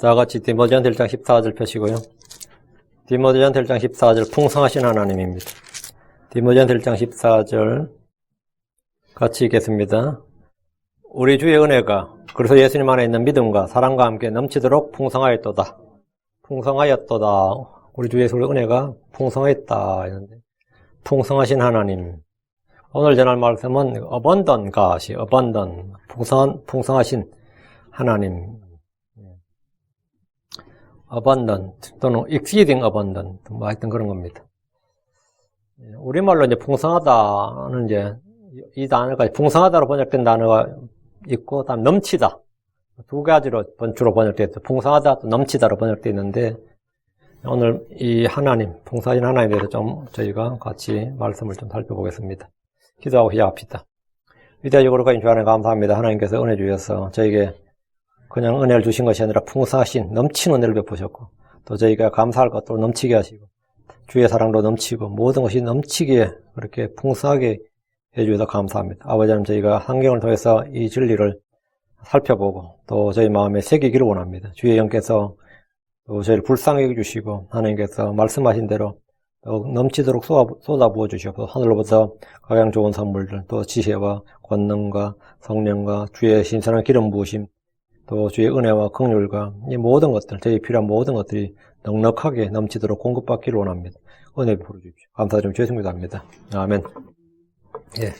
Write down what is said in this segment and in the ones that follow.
다 같이 디모데전서 1장 14절 펴시고요. 디모데전서 1장 14절 풍성하신 하나님입니다. 디모데전서 1장 14절 같이 읽겠습니다. 우리 주의 은혜가 그래서 예수님 안에 있는 믿음과 사랑과 함께 넘치도록 풍성하였도다. 풍성하였도다. 우리 주 예수의 은혜가 풍성했다. 이런데 풍성하신 하나님. 오늘 전할 말씀은 abundant God이 abundant 풍성하신 하나님. abundant 또는 exceeding abundant 뭐 하여튼 그런 겁니다. 우리말로 이제 풍성하다는 이제 이 단어가 풍성하다로 번역된 단어가 있고, 다음 넘치다 두 가지로 주로 번역되어 있어요. 풍성하다 또 넘치다로 번역되어 있는데 오늘 이 하나님 풍성하신 하나님에 대해서 좀 저희가 같이 말씀을 좀 살펴보겠습니다. 기도하고 시작합시다. 위대하시고 거룩하신 주 하나님 감사합니다. 하나님께서 은혜 주셔서 저에게 그냥 은혜를 주신 것이 아니라 풍성하신 넘치는 은혜를 베푸셨고 또 저희가 감사할 것도 넘치게 하시고 주의 사랑도 넘치고 모든 것이 넘치게 그렇게 풍성하게 해주셔서 감사합니다. 아버지 하나님, 저희가 환경을 통해서 이 진리를 살펴보고 또 저희 마음에 새기기를 원합니다. 주의 영께서 또 저희를 불쌍히 해주시고 하나님께서 말씀하신 대로 넘치도록 쏟아부어 주시고 하늘로부터 가장 좋은 선물들 또 지혜와 권능과 성령과 주의 신선한 기름 부으심 또 주의 은혜와 긍휼과 이 모든 것들 저희 필요한 모든 것들이 넉넉하게 넘치도록 공급받기를 원합니다. 은혜 베풀어 주십시오. 감사 좀 주셨습니다. 합니다. 아멘. 예.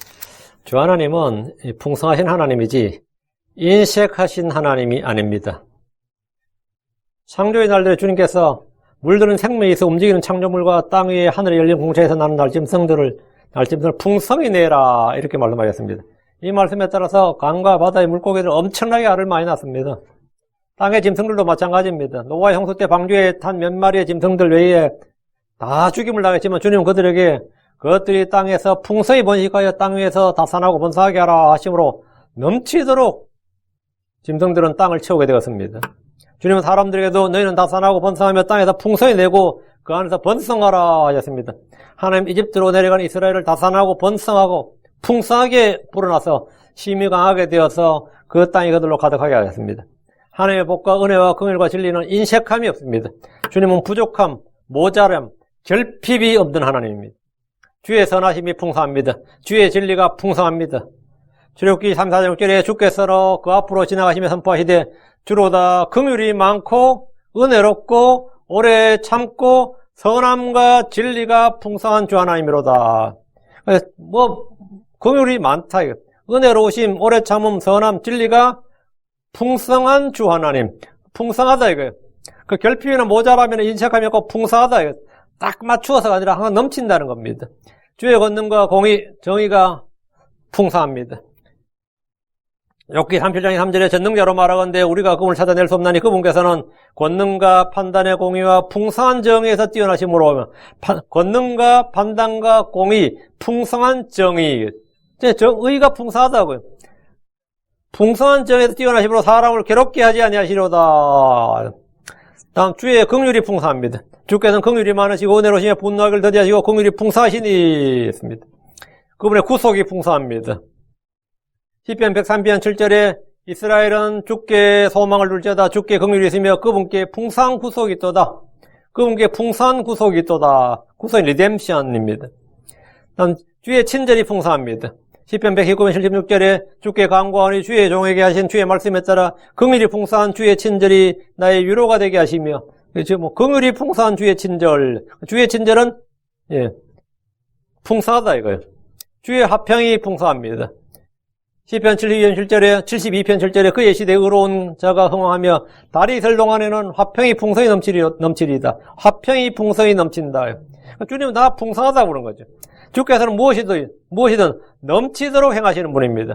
주 하나님은 풍성하신 하나님이지 인색하신 하나님이 아닙니다. 창조의 날들에 주님께서 물들은 생명이 있어 움직이는 창조물과 땅 위에 하늘에 열린 공처에서 나는 날짐승들을 풍성히 내라 이렇게 말씀하셨습니다. 이 말씀에 따라서 강과 바다의 물고기들 엄청나게 알을 많이 낳습니다. 땅의 짐승들도 마찬가지입니다. 노아 형수 때 방주에 탄 몇 마리의 짐승들 외에 다 죽임을 당했지만 주님은 그들에게 그것들이 땅에서 풍성히 번식하여 땅 위에서 다산하고 번성하게 하라 하심으로 넘치도록 짐승들은 땅을 채우게 되었습니다. 주님은 사람들에게도 너희는 다산하고 번성하며 땅에서 풍성히 내고 그 안에서 번성하라 하셨습니다. 하나님 이집트로 내려간 이스라엘을 다산하고 번성하고 풍성하게 불어나서 힘이 강하게 되어서 그 땅이 그들로 가득하게 하셨습니다. 하나님의 복과 은혜와 긍휼과 진리는 인색함이 없습니다. 주님은 부족함, 모자람, 결핍이 없는 하나님입니다. 주의 선하심이 풍성합니다. 주의 진리가 풍성합니다. 출애굽기 3장 6절에 주께서 그 앞으로 지나가시며 선포하시되 주로다 긍휼이 많고 은혜롭고 오래 참고 선함과 진리가 풍성한 주 하나님이로다. 긍휼이 많다. 은혜로우심, 오래 참음, 선함, 진리가 풍성한 주 하나님. 풍성하다 이거예요. 그 결핍이나 모자라면 인색함이 없고 풍성하다 이거예요. 딱 맞추어서가 아니라 항상 넘친다는 겁니다. 주의 권능과 공의, 정의가 풍성합니다. 욥기 37장 3절에 전능자로 말하건대 우리가 그분을 찾아낼 수 없나니 그분께서는 권능과 판단의 공의와 풍성한 정의에서 뛰어나심으로 권능과 판단과 공의, 풍성한 정의. 의가 풍성하다고요. 풍성한 정의에서 뛰어나심으로 사람을 괴롭게 하지 아니하시로다. 다음 주의 긍휼이 풍성합니다. 주께서는 긍휼이 많으시고 은혜로우시며 분노하기를 더디하시고 긍휼이 풍성하시니 했습니다. 그분의 구속이 풍성합니다. 시편 103편 7절에 이스라엘은 주께 소망을 둘지어다 주께 긍휼이 있으며 그분께 풍성한 구속이 있도다. 그분께 풍성한 구속이 있도다. 구속은 리뎀션입니다. 다음 주의 친절이 풍성합니다. 시편 119편 76절에 주께 간구하니 주의 종에게 하신 주의 말씀에 따라 긍휼이 풍성한 주의 친절이 나의 위로가 되게 하시며 긍휼이 풍성한 주의 친절. 주의 친절은 풍성하다 이거예요. 주의 화평이 풍성합니다. 시편 72편 7절에 그의 시대에 의로운 자가 흥왕하며 달이 있을 동안에는 화평이 풍성히 넘치리이다. 화평이 풍성히 넘친다. 주님은 다 풍성하다고 그런 거죠. 주께서는 무엇이든 넘치도록 행하시는 분입니다.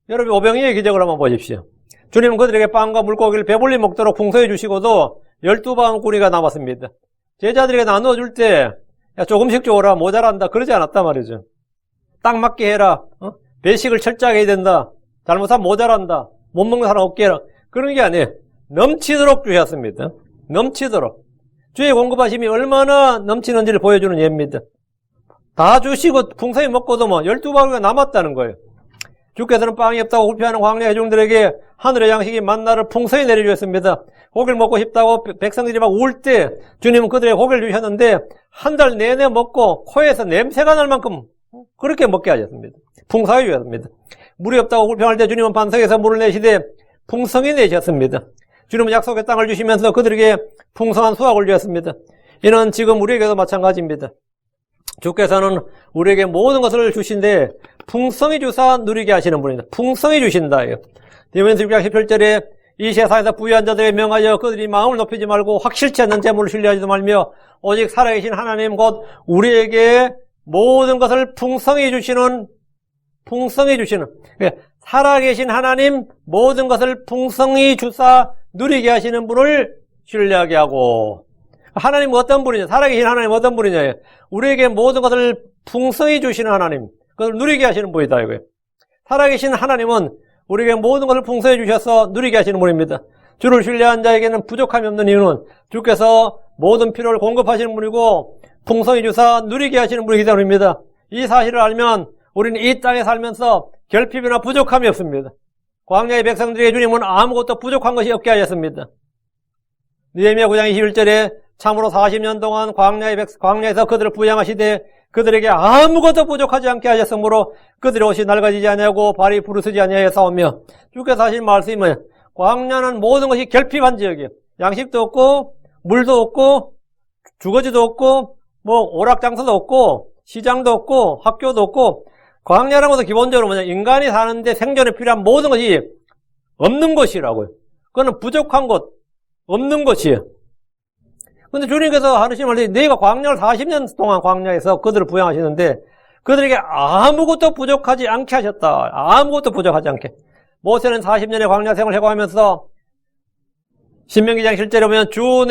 여러분 오병이의 기적을 한번 보십시오. 주님은 그들에게 빵과 물고기를 배불리 먹도록 풍성해 주시고도 12바구니가 남았습니다. 제자들에게 나누어줄 때 조금씩 줘라 모자란다 그러지 않았단 말이죠. 딱 맞게 해라. 배식을 철저하게 해야 된다. 잘못하면 모자란다. 못 먹는 사람 없게 해라. 그런 게 아니에요. 넘치도록 주셨습니다. 넘치도록. 주의 공급하심이 얼마나 넘치는지를 보여주는 예입니다. 다 주시고 풍성히 먹고도 12바구니가 남았다는 거예요. 주께서는 빵이 없다고 불평하는 광야 회중들에게 하늘의 양식이 만나를 풍성히 내려주셨습니다. 고기를 먹고 싶다고 백성들이 막 울 때 주님은 그들에게 고기를 주셨는데 한 달 내내 먹고 코에서 냄새가 날 만큼 그렇게 먹게 하셨습니다. 풍성히 주셨습니다. 물이 없다고 불평할 때 주님은 반석에서 물을 내시되 풍성히 내셨습니다. 주님은 약속의 땅을 주시면서 그들에게 풍성한 수확을 주셨습니다. 이는 지금 우리에게도 마찬가지입니다. 주께서는 우리에게 모든 것을 주신데 풍성히 주사 누리게 하시는 분입니다. 풍성히 주신다. 디모데전서 6장 17절에 이 세상에서 부유한 자들에 명하여 그들이 마음을 높이지 말고 확실치 않는 재물을 신뢰하지도 말며 오직 살아계신 하나님 곧 우리에게 모든 것을 풍성히 주시는 살아계신 하나님 모든 것을 풍성히 주사 누리게 하시는 분을 신뢰하게 하고, 하나님은 어떤 분이냐? 살아계신 하나님은 어떤 분이냐? 우리에게 모든 것을 풍성히 주시는 하나님, 그것을 누리게 하시는 분이다 이거예요. 살아계신 하나님은 우리에게 모든 것을 풍성히 주셔서 누리게 하시는 분입니다. 주를 신뢰한 자에게는 부족함이 없는 이유는 주께서 모든 필요를 공급하시는 분이고 풍성히 주사 누리게 하시는 분이기 때문입니다. 이 사실을 알면 우리는 이 땅에 살면서 결핍이나 부족함이 없습니다. 광야의 백성들에게 주님은 아무것도 부족한 것이 없게 하셨습니다. 느헤미야 9장 21절에 참으로 40년 동안 광야에서 그들을 부양하시되 그들에게 아무것도 부족하지 않게 하셨으므로 그들의 옷이 낡아지지 아니하고 발이 부르스지 아니하여 싸우며, 주께서 하신 말씀은 광야는 모든 것이 결핍한 지역이에요. 양식도 없고 물도 없고 주거지도 없고 뭐 오락장소도 없고 시장도 없고 학교도 없고, 광야라는 것은 기본적으로 뭐냐, 인간이 사는데 생존에 필요한 모든 것이 없는 것이라고요. 그거는 부족한 것, 없는 것이에요. 근데 주님께서 하시는 말씀이 너희가 광야를 40년 동안 광야에서 그들을 부양하시는데 그들에게 아무것도 부족하지 않게 하셨다. 아무것도 부족하지 않게. 모세는 40년의 광야 생활을 해가면서 신명기장 실제로 보면 주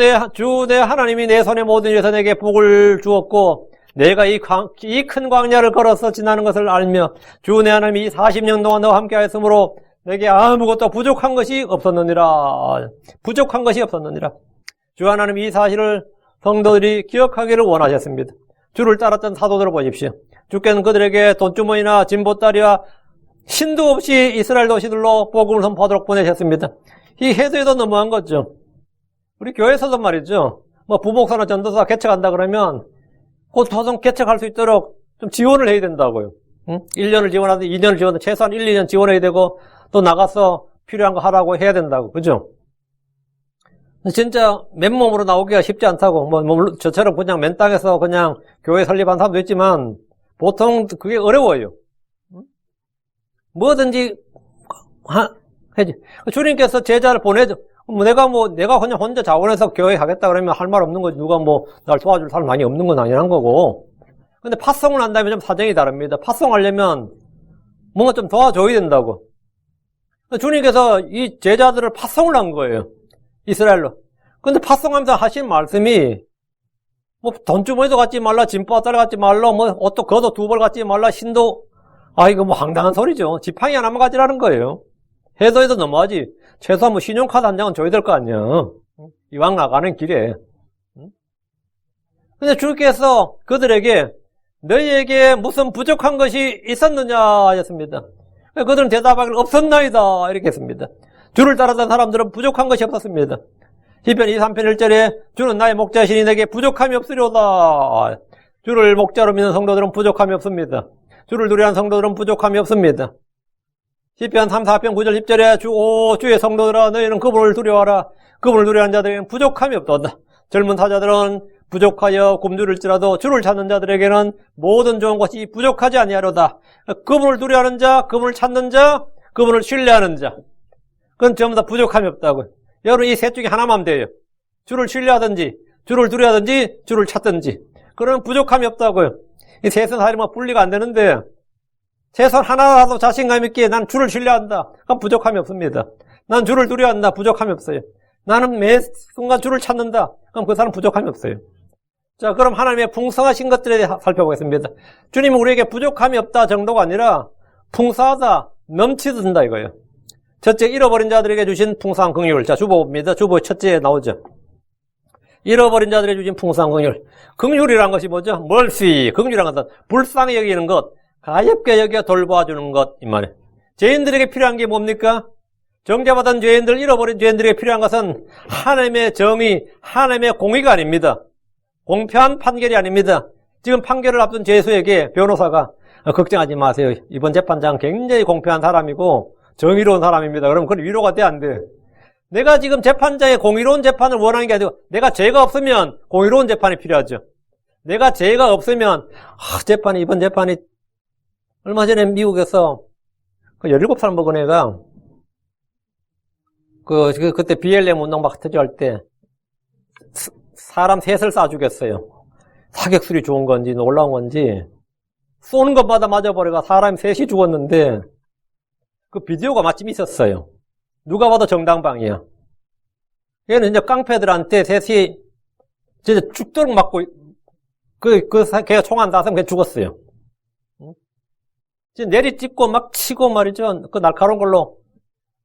내 하나님이 내 손에 모든 일에서 내게 복을 주었고 내가 이 큰 광야를 걸어서 지나는 것을 알며 주 내 하나님이 40년 동안 너와 함께 하였으므로 내게 아무것도 부족한 것이 없었느니라. 부족한 것이 없었느니라. 주 하나님 이 사실을 성도들이 기억하기를 원하셨습니다. 주를 따랐던 사도들을 보십시오. 주께는 그들에게 돈주머니나 진보다리와 신도 없이 이스라엘 도시들로 복음을 선포하도록 보내셨습니다. 이 해도에도 너무한 거죠. 우리 교회에서도 말이죠. 뭐 부목사나 전도사 개척한다 그러면 곧 도성 개척할 수 있도록 좀 지원을 해야 된다고요. 1년을 지원하든 2년을 지원하든 최소한 1, 2년 지원해야 되고 또 나가서 필요한 거 하라고 해야 된다고. 그죠? 진짜 맨몸으로 나오기가 쉽지 않다고. 물론 저처럼 그냥 맨 땅에서 그냥 교회 설립한 사람도 있지만 보통 그게 어려워요. 뭐든지 해지. 주님께서 제자를 보내죠. 내가 그냥 혼자 자원해서 교회 가겠다 그러면 할 말 없는 거지. 누가 날 도와줄 사람 많이 없는 건 당연한 거고. 근데 파송을 한다면 좀 사정이 다릅니다. 파송하려면 뭔가 좀 도와줘야 된다고. 주님께서 이 제자들을 파송을 한 거예요. 이스라엘로. 근데 파송하면서 하신 말씀이 돈주머니도 갖지 말라, 진보다리 갖지 말라, 옷도 겉옷 2벌 갖지 말라, 신도, 이거 황당한 소리죠. 지팡이 하나만 가지라는 거예요. 해도 너무하지. 최소한 신용카드 한 장은 줘야 될 거 아니야. 이왕 나가는 길에. 근데 주께서 그들에게 너희에게 무슨 부족한 것이 있었느냐 하셨습니다. 그들은 대답하기를 없었나이다 이렇게 했습니다. 주를 따르던 사람들은 부족한 것이 없었습니다. 시편 23편 1절에 주는 나의 목자시니 내게 부족함이 없으리로다. 주를 목자로 믿는 성도들은 부족함이 없습니다. 주를 두려워하는 성도들은 부족함이 없습니다. 시편 3, 4편 9절 10절에 주의 성도들아 너희는 그분을 두려워하라. 그분을 두려워하는 자들에게는 부족함이 없도다. 젊은 사자들은 부족하여 굶주릴지라도 주를 찾는 자들에게는 모든 좋은 것이 부족하지 아니하로다. 그분을 두려워하는 자, 그분을 찾는 자, 그분을 신뢰하는 자, 그건 전부 다 부족함이 없다고요. 여러분 이 셋 중에 하나만 하면 돼요. 주를 신뢰하든지 주를 두려워하든지 주를 찾든지. 그러면 부족함이 없다고요. 이 셋은 사실 분리가 안 되는데 최소한 하나라도 자신감 있게 난 주를 신뢰한다. 그럼 부족함이 없습니다. 난 주를 두려워한다. 부족함이 없어요. 나는 매 순간 주를 찾는다. 그럼 그 사람 부족함이 없어요. 자, 그럼 하나님의 풍성하신 것들에 대해 살펴보겠습니다. 주님은 우리에게 부족함이 없다 정도가 아니라 풍성하다, 넘치든다 이거예요. 첫째, 잃어버린 자들에게 주신 풍성한 긍휼. 자, 주보입니다. 주보 첫째에 나오죠. 잃어버린 자들에게 주신 풍성한 긍휼. 긍휼이란 것이 뭐죠? 멀시. 긍휼이란 것은 불쌍히 여기는 것, 가엽게 여겨 돌보아주는 것 이 말이에요. 죄인들에게 필요한 게 뭡니까? 정죄받은 죄인들, 잃어버린 죄인들에게 필요한 것은 하나님의 정의, 하나님의 공의가 아닙니다. 공평한 판결이 아닙니다. 지금 판결을 앞둔 죄수에게 변호사가 걱정하지 마세요. 이번 재판장 굉장히 공평한 사람이고 정의로운 사람입니다. 그럼 그건 위로가 돼, 안 돼? 내가 지금 재판장의 공의로운 재판을 원하는 게 아니고 내가 죄가 없으면 공의로운 재판이 필요하죠. 내가 죄가 없으면 이번 재판이 얼마 전에 미국에서 17살 먹은 애가 그때 BLM 운동 막 터질 때 사람 셋을 쏴 죽였어요. 사격술이 좋은 건지 놀라운 건지 쏘는 것마다 맞아버려가 사람이 셋이 죽었는데 그 비디오가 마침 있었어요. 누가 봐도 정당방이야. 얘는 이제 깡패들한테 셋이 진짜 죽도록 맞고 걔가 총 안 닿았으면 걔 죽었어요. 지금 내리찍고 막 치고 말이죠. 그 날카로운 걸로.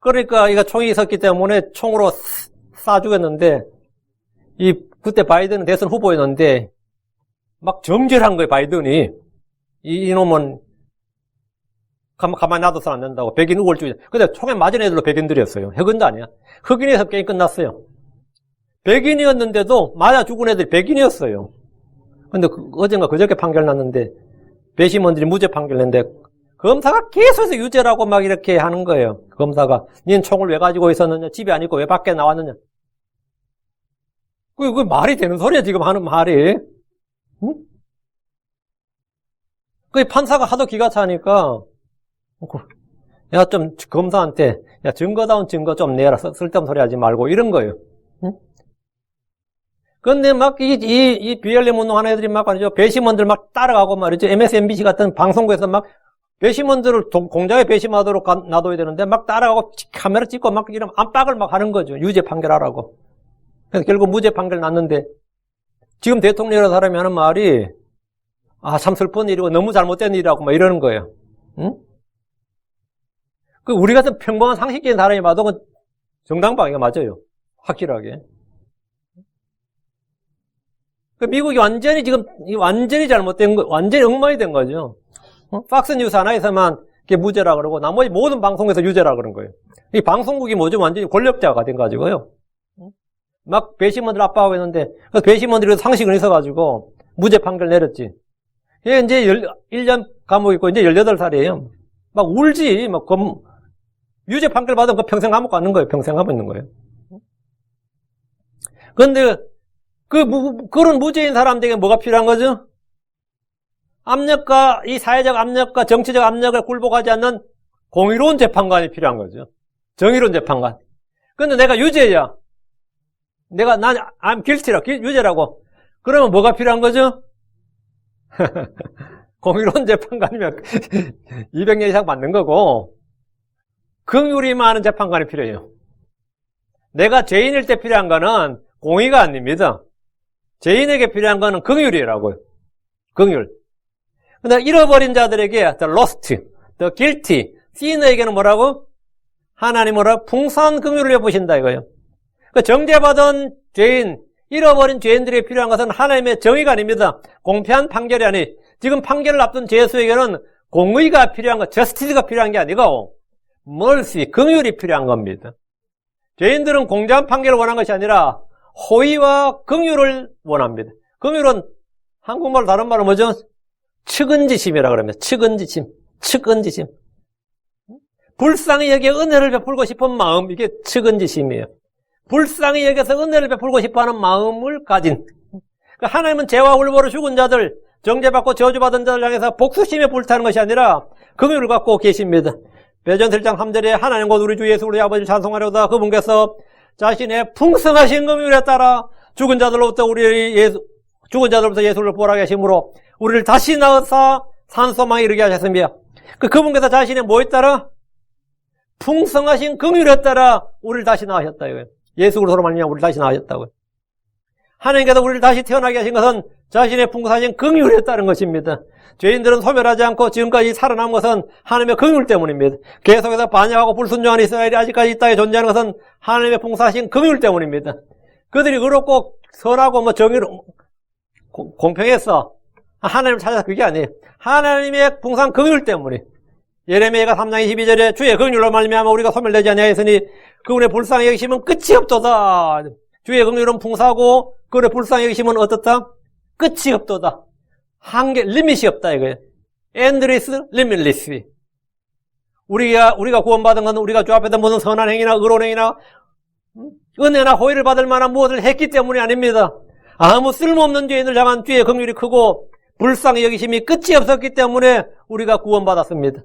그러니까 이가 총이 있었기 때문에 총으로 쏴 죽였는데 그때 바이든은 대선 후보였는데 막 정죄를 한 거예요, 바이든이. 이놈은 가만히 놔둬서는 안 된다고. 백인 우월주의. 근데 총에 맞은 애들도 백인들이었어요. 흑인도 아니야. 흑인에서 게임 끝났어요. 백인이었는데도 맞아 죽은 애들이 백인이었어요. 근데 어젠가 그저께 판결 났는데 배심원들이 무죄 판결 냈는데 검사가 계속해서 유죄라고 막 이렇게 하는 거예요. 검사가. 니는 총을 왜 가지고 있었느냐? 집에 안 있고 왜 밖에 나왔느냐? 그게 말이 되는 소리야, 지금 하는 말이. 응? 그 판사가 하도 기가 차니까, 야, 좀 검사한테, 야, 증거다운 증거 좀 내라. 쓸데없는 소리 하지 말고, 이런 거예요. 응? 근데 막, 이 BLM 운동하는 애들이 막, 말이죠. 배심원들 막 따라가고 말이죠. MSNBC 같은 방송국에서 막, 배심원들을 공장에 배심하도록 놔둬야 되는데, 막 따라가고 카메라 찍고 막 이런 압박을 막 하는 거죠. 유죄 판결하라고. 그래서 결국 무죄 판결 났는데, 지금 대통령이라는 사람이 하는 말이, 참 슬픈 일이고 너무 잘못된 일이라고 막 이러는 거예요. 응? 우리 같은 평범한 상식적인 사람이 봐도 그 정당방위가 맞아요. 확실하게. 미국이 완전히 지금, 완전히 잘못된 거, 완전히 엉망이 된 거죠. 팍스뉴스 하나에서만 그게 무죄라 그러고, 나머지 모든 방송에서 유죄라 그런 거예요. 이 방송국이 뭐죠? 완전히 권력자가 된 가지고요. 막 배심원들 압박하고 있는데, 그 배심원들이 상식은 있어가지고, 무죄 판결 내렸지. 얘 이제 1년 감옥 있고, 이제 18살이에요. 막 울지, 유죄 판결 받으면 평생 감옥 가는 거예요. 평생 감옥 있는 거예요. 그런데, 그런 무죄인 사람들에게 뭐가 필요한 거죠? 압력과, 이 사회적 압력과 정치적 압력을 굴복하지 않는 공의로운 재판관이 필요한 거죠. 정의로운 재판관. 근데 내가 유죄야. I'm guilty라, 유죄라고. 그러면 뭐가 필요한 거죠? 공의로운 재판관이면 200년 이상 받는 거고, 긍휼이 많은 재판관이 필요해요. 내가 죄인일 때 필요한 거는 공의가 아닙니다. 죄인에게 필요한 거는 긍휼이라고요. 긍휼. 근데 잃어버린 자들에게 the lost, the guilty, sinner에게는 뭐라고? 하나님 뭐라고? 풍성한 긍휼을 베푸신다 이거예요. 정죄받은 죄인, 잃어버린 죄인들이 필요한 것은 하나님의 정의가 아닙니다. 공평한 판결이 아니, 지금 판결을 앞둔 죄수에게는 공의가 필요한 것, 저스티스가 필요한 게 아니고 mercy, 긍휼이 필요한 겁니다. 죄인들은 공정한 판결을 원하는 것이 아니라 호의와 긍휼을 원합니다. 긍휼은 한국말로 다른 말로 뭐죠? 측은지심이라고 그럽니다. 측은지심. 불쌍히 여기에 은혜를 베풀고 싶은 마음, 이게 측은지심이에요. 불쌍히 여기서 은혜를 베풀고 싶어하는 마음을 가진. 하나님은 죄와 훌보로 죽은 자들, 정죄받고 저주받은 자들 향해서 복수심에 불타는 것이 아니라 긍휼을 갖고 계십니다. 베드로 1장 3절에 하나님 곧 우리 주 예수 우리 아버지를 찬송하려다 그분께서 자신의 풍성하신 긍휼에 따라 죽은 자들로부터 예수를 부활하게 하심으로 우리를 다시 낳으사 산소망에 이르게 하셨습니다. 그분께서 자신의 뭐에 따라? 풍성하신 긍휼에 따라 우리를 다시 낳으셨다 이거예요. 예수 그리스도로 말미암아 우리를 다시 낳으셨다고요. 하나님께서 우리를 다시 태어나게 하신 것은 자신의 풍성하신 긍휼에 따른 것입니다. 죄인들은 소멸하지 않고 지금까지 살아남은 것은 하나님의 긍휼 때문입니다. 계속해서 반역하고 불순종한 이스라엘이 아직까지 이 땅에 존재하는 것은 하나님의 풍성하신 긍휼 때문입니다. 그들이 의롭고 선하고 정의로 공평해서 하나님을 찾아서 그게 아니에요. 하나님의 풍성한 긍휼 때문에 예레미야가 3장 12절에 주의 긍휼로 말미암아 우리가 소멸되지 아니하였으니 그분의 불쌍히 여기심은 끝이 없도다. 주의 긍휼은 풍성하고 그분의 불쌍히 여기심은 어떻다? 끝이 없도다. 한계, 리밋이 없다 이거예요. endless, limitless. 우리가 구원받은 건 우리가 주 앞에서 무슨 선한 행위나 의로운 행위나 은혜나 호의를 받을 만한 무엇을 했기 때문이 아닙니다. 아무 쓸모없는 죄인을 향한 주의 긍휼이 크고 불쌍히 여기심이 끝이 없었기 때문에 우리가 구원받았습니다.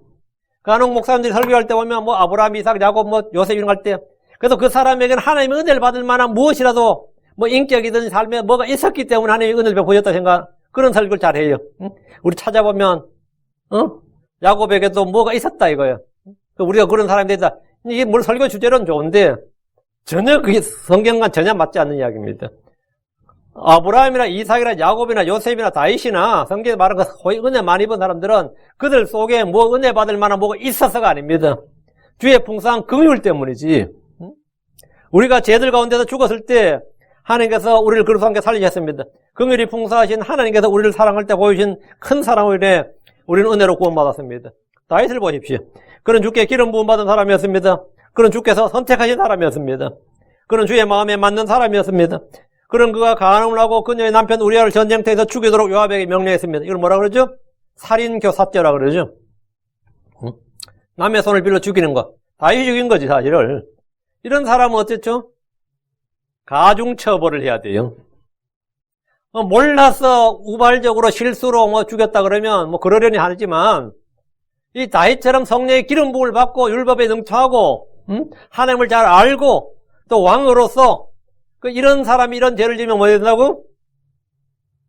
간혹 목사님들이 설교할 때 보면 뭐 아브라함, 이삭, 야곱, 뭐 요셉 이런 거 할 때 그래서 그 사람에게는 하나님의 은혜를 받을 만한 무엇이라도 뭐 인격이든 삶에 뭐가 있었기 때문에 하나님이 은혜를 베푸셨다 생각 그런 설교를 잘 해요. 우리 찾아보면 야곱에게도 뭐가 있었다 이거예요. 우리가 그런 사람이 됐다. 이게 뭘 설교 주제로는 좋은데 전혀 그게 성경과 전혀 맞지 않는 이야기입니다. 아브라함이나 이삭이나 야곱이나 요셉이나 다윗이나 성경에 말하는 거의 은혜 많이 입은 사람들은 그들 속에 뭐 은혜 받을 만한 뭐가 있어서가 아닙니다. 주의 풍성한 긍휼 때문이지. 우리가 죄들 가운데서 죽었을 때 하나님께서 우리를 그리스도와 함께 살리셨습니다. 긍휼이 풍성하신 하나님께서 우리를 사랑할 때 보여주신 큰 사랑으로 인해 우리는 은혜로 구원받았습니다. 다윗을 보십시오. 그는 주께 기름 부음 받은 사람이었습니다. 그는 주께서 선택하신 사람이었습니다. 그는 주의 마음에 맞는 사람이었습니다. 그는 그가 간음을 하고 그녀의 남편 우리아를 전쟁터에서 죽이도록 요압에게 명령했습니다. 이걸 뭐라 그러죠? 살인교사죄라 그러죠. 남의 손을 빌려 죽이는 거. 다윗이 죽인 거지 사실을. 이런 사람은 어쨌죠? 가중처벌을 해야 돼요. 몰라서 우발적으로 실수로 뭐 죽였다 그러면 뭐 그러려니 하지만 이 다윗처럼 성령의 기름 부음을 받고 율법에 능통하고 하나님을 잘 알고 또 왕으로서 이런 사람이 이런 죄를 지면 뭐 해야 된다고?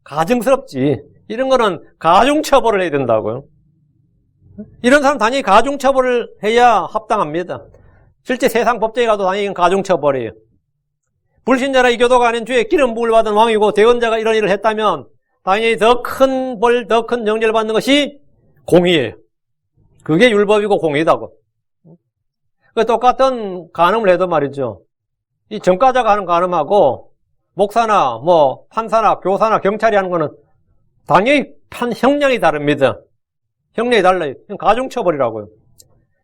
가증스럽지. 이런 거는 가중처벌을 해야 된다고요. 이런 사람 당연히 가중처벌을 해야 합당합니다. 실제 세상 법정에 가도 당연히 가중처벌이에요. 불신자나 이교도가 아닌 주의 기름 부음을 받은 왕이고 대언자가 이런 일을 했다면 당연히 더 큰 벌, 더 큰 영제를 받는 것이 공의예요. 그게 율법이고 공의다고. 똑같은 간음을 해도 말이죠. 이 전과자가 하는 간음하고 목사나 뭐 판사나 교사나 경찰이 하는 거는 당연히 형량이 다릅니다. 형량이 달라요. 가중처벌이라고요.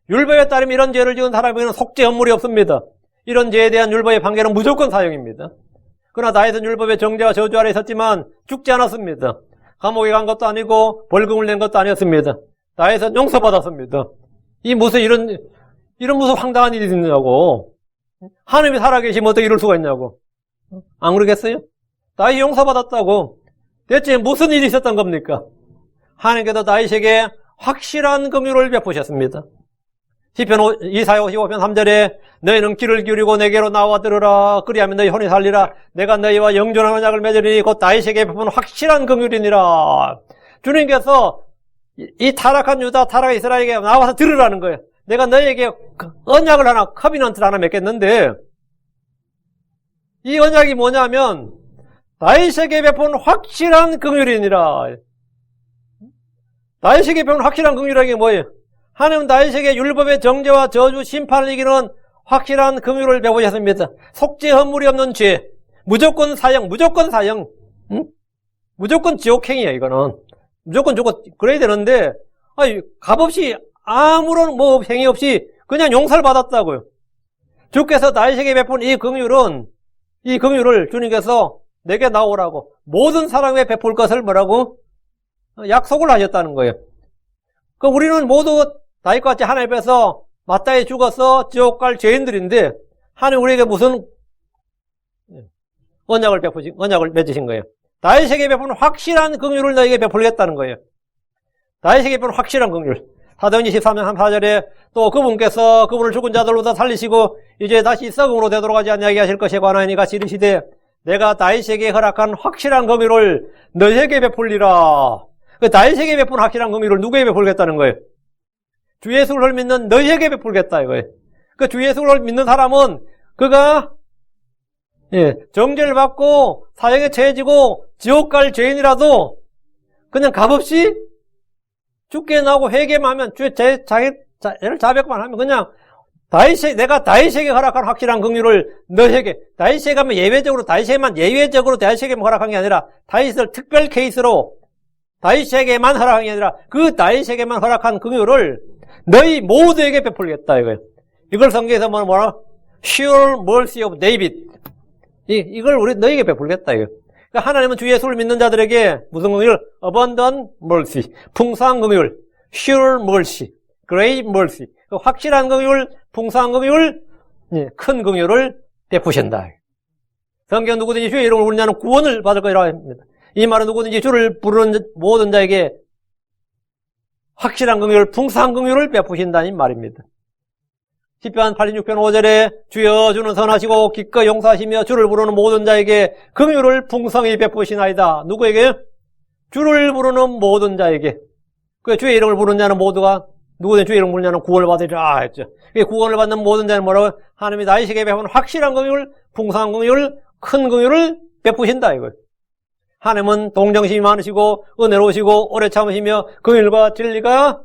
율법에 따르면 이런 죄를 지은 사람에게는 속죄 헌물이 없습니다. 이런 죄에 대한 율법의 판결은 무조건 사형입니다. 그러나 다윗은 율법의 정죄와 저주 아래 있었지만 죽지 않았습니다. 감옥에 간 것도 아니고 벌금을 낸 것도 아니었습니다. 다윗은 용서받았습니다. 이 무슨 이런 무슨 황당한 일이 있느냐고. 하나님이 살아계시면 어떻게 이럴 수가 있냐고. 안 그러겠어요? 다윗이 용서받았다고. 대체 무슨 일이 있었던 겁니까? 하나님께서 다윗에게 확실한 긍휼을 베푸셨습니다. 시편 이사야 55편 3절에 너희는 귀를 기울이고 내게로 나와 들으라. 그리하면 너희 혼이 살리라. 내가 너희와 영존한 언약을 맺으리니 곧 다윗에게 베푼 확실한 긍휼이니라. 주님께서 이 타락한 유다, 타락한 이스라엘에게 나와서 들으라는 거예요. 내가 너희에게 언약을 하나, 커비넌트를 하나 맺겠는데 이 언약이 뭐냐면 다윗에게 베푼 확실한 긍휼이니라. 다윗에게 베푼 확실한 긍휼이라는 게 뭐예요? 하나님은 다윗에게 율법의 정죄와 저주, 심판을 이기는 확실한 긍휼을 베푸셨습니다. 속죄 헌물이 없는 죄, 무조건 사형, 무조건 지옥행이야 이거는. 무조건 죽어 그래야 되는데 값없이 아무런 뭐 행위 없이 그냥 용서를 받았다고요. 주께서 다윗에게 베푼 이 긍휼을 주님께서 내게 나오라고 모든 사람에게 베풀 것을 뭐라고? 약속을 하셨다는 거예요. 그럼 우리는 모두 다윗과 같이 하나님 앞에서 마땅히 죽어서 지옥 갈 죄인들인데 하나님 우리에게 무슨 언약을 맺으신 거예요. 다윗에게 베푼 확실한 긍휼을 너에게 베풀겠다는 거예요. 다윗에게 베푼 확실한 긍휼. 사도행전 13장 4절에 또 그분께서 그분을 죽은 자들로부터 살리시고 이제 다시 썩음으로 되도록 하지 아니하게 하실 것에 관하니 같이 이르시되 내가 다윗에게 허락한 확실한 긍휼을 너에게 베풀리라. 그 다윗에게 베푼 확실한 긍휼을 누구에게 베풀겠다는 거예요? 주 예수를 믿는 너희에게 베풀겠다 이거예요. 그 주 예수를 믿는 사람은 그가 정죄를 받고 사형에 처해지고 지옥 갈 죄인이라도 그냥 값없이 죽게 나오고 회개만 하면 자기를 자백만 하면 그냥 내가 다윗에게 허락한 확실한 긍휼을 너에게 다윗에게 하면 예외적으로 다윗에게만 허락한 게 아니라 다윗을 특별 케이스로 다윗에게만 허락한 게 아니라 그 다윗에게만 허락한 긍휼을 너희 모두에게 베풀겠다 이거예요. 이걸 성경에서 뭐라? Sure mercy of David. 이걸 우리 너희에게 베풀겠다 이거예요. 그러니까 하나님은 주 예수를 믿는 자들에게 무슨 긍휼? Abundant mercy. 풍성한 긍휼. Sure mercy. Great mercy. 확실한 긍휼, 풍성한 긍휼, 큰 긍휼을 베푸신다. 성경 누구든지 주의 이름을 부르는 자는 구원을 받을 것이라고 합니다. 이 말은 누구든지 주를 부르는 모든 자에게 확실한 긍휼, 풍성한 긍휼을 베푸신다는 말입니다. 시편 86편 5절에 주여 주는 선하시고 기꺼이 용서하시며 주를 부르는 모든 자에게 긍휼을 풍성히 베푸시나이다. 누구에게? 주를 부르는 모든 자에게. 그 주의 이름을 부르는 자는 모두가 누구든 주의 이름을 부르는 자는 구원을 받으리라 했죠. 구원을 받는 모든 자는 뭐라고? 하나님이 나에게 베푸는 확실한 긍휼, 풍성한 긍휼, 큰 긍휼을 베푸신다 이거예요. 하나님은 동정심이 많으시고 은혜로우시고 오래 참으시며 긍휼과 진리가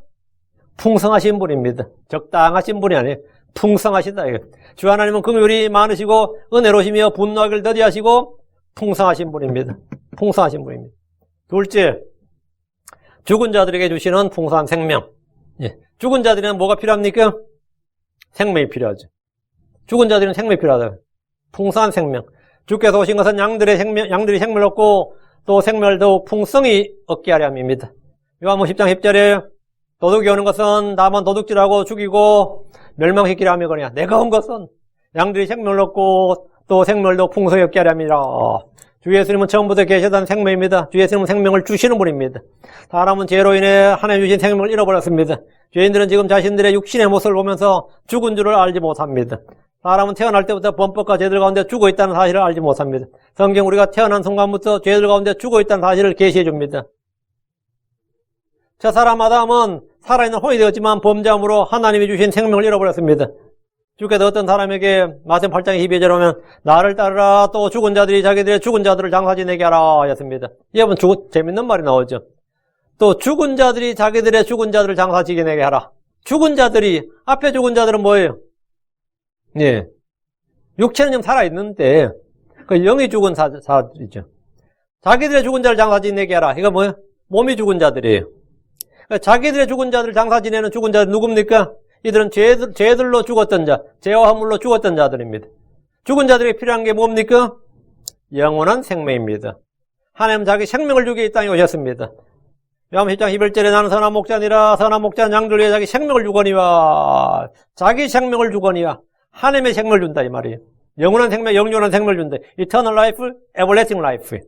풍성하신 분입니다. 적당하신 분이 아니에요. 풍성하시다 이거예요. 주 하나님은 긍휼이 많으시고 은혜로우시며 분노하기를 더디하시고 풍성하신 분입니다. 풍성하신 분입니다. 둘째, 죽은 자들에게 주시는 풍성한 생명. 죽은 자들에게는 뭐가 필요합니까? 생명이 필요하죠. 죽은 자들은 생명이 필요하다. 풍성한 생명. 주께서 오신 것은 양들이 생명을 얻고 또 생명을 더욱 풍성히 얻게 하려 함입니다. 요한복음 10장 10절에 도둑이 오는 것은 다만 도둑질하고 죽이고 멸망시키려 함이거니와 내가 온 것은 양들이 생명을 얻고 또 생명을 더욱 풍성히 얻게 하려 함이라. 주 예수님은 처음부터 계시던 생명입니다. 주 예수님은 생명을 주시는 분입니다. 사람은 죄로 인해 하나님 주신 생명을 잃어버렸습니다. 죄인들은 지금 자신들의 육신의 모습을 보면서 죽은 줄을 알지 못합니다. 사람은 태어날 때부터 범법과 죄들 가운데 죽어 있다는 사실을 알지 못합니다. 성경 우리가 태어난 순간부터 죄들 가운데 죽어 있다는 사실을 계시해 줍니다. 저 사람 아담은 살아있는 혼이 되었지만 범죄함으로 하나님이 주신 생명을 잃어버렸습니다. 주께서 어떤 사람에게 마태복음 8장 22절에 보면 나를 따르라 또 죽은 자들이 자기들의 죽은 자들을 장사 지내게 하라 하였습니다. 여러분 재밌는 말이 나오죠. 또 죽은 자들이 자기들의 죽은 자들을 장사 지내게 하라. 죽은 자들이 앞에 죽은 자들은 뭐예요? 육체는 좀 살아있는데 그 영이 죽은 사들이죠. 자기들의 죽은 자를 장사 지내게 하라. 이거 뭐예요? 몸이 죽은 자들이에요. 그러니까 자기들의 죽은 자들을 장사 지내는 죽은 자들 누굽니까? 이들은 죄들로 죽었던 자, 죄와 허물로 죽었던 자들입니다. 죽은 자들이 필요한 게 뭡니까? 영원한 생명입니다. 하나님은 자기 생명을 주기 이 땅에 오셨습니다. 요한복음 10장 11절에 나는 선한 목자니라 선한 목자는 양들 위해 자기 생명을 주거니와 자기 생명을 주거니와 하나님의 생명을 준다 이 말이에요. 영원한 생명, 영원한 생명을 준다. Eternal life, everlasting life.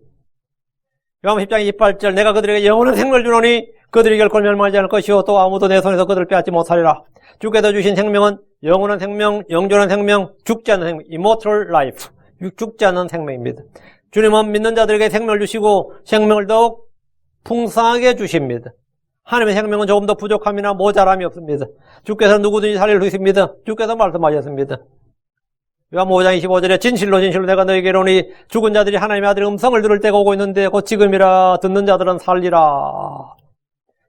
요한복음 10장 28절 내가 그들에게 영원한 생명을 주노니 그들이 결코 멸망하지 않을 것이요 또 아무도 내 손에서 그들을 빼앗지 못하리라. 주께서 주신 생명은 영원한 생명, 영존한 생명, 죽지 않는 생명, immortal life. 죽지 않는 생명입니다. 주님은 믿는 자들에게 생명을 주시고 생명을 더욱 풍성하게 주십니다. 하나님의 생명은 조금 더 부족함이나 모자람이 없습니다. 주께서 누구든지 살릴 수 있습니다. 주께서 말씀하셨습니다. 요한복음 5장 25절에 진실로 진실로 내가 너희에게 이르노니 죽은 자들이 하나님의 아들의 음성을 들을 때가 오고 있는데 곧 지금이라 듣는 자들은 살리라.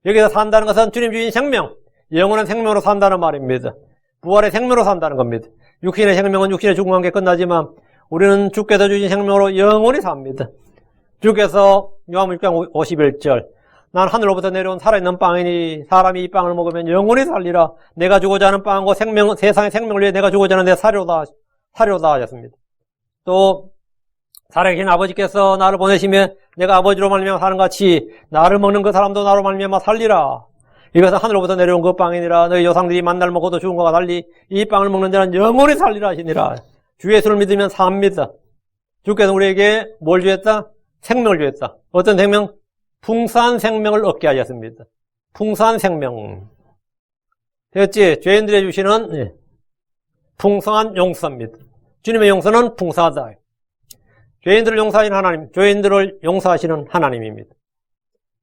여기서 산다는 것은 주님 주신 생명, 영원한 생명으로 산다는 말입니다. 부활의 생명으로 산다는 겁니다. 육신의 생명은 육신의 죽음과 함께 끝나지만 우리는 주께서 주신 생명으로 영원히 삽니다. 주께서 요한복음 6장 51절 난 하늘로부터 내려온 살아있는 빵이니 사람이 이 빵을 먹으면 영원히 살리라. 내가 주고자 하는 빵과 생명, 세상의 생명을 위해 내가 주고자 하는 내 사료다 하셨습니다. 또 살아계신 아버지께서 나를 보내시며 내가 아버지로 말미암아 사는 같이 나를 먹는 그 사람도 나로 말미암아 살리라. 이것은 하늘로부터 내려온 그 빵이니라. 너희 조상들이 만날 먹고도 죽은 것과 달리 이 빵을 먹는 자는 영원히 살리라 하시니라. 주 예수를 믿으면 삽니다. 주께서 우리에게 뭘 주셨다? 생명을 주셨다. 어떤 생명? 풍성한 생명을 얻게 하셨습니다. 풍성한 생명. 됐지? 죄인들이 주시는 풍성한 용서입니다. 주님의 용서는 풍성하다. 죄인들을 용서하시는 하나님, 죄인들을 용서하시는 하나님입니다.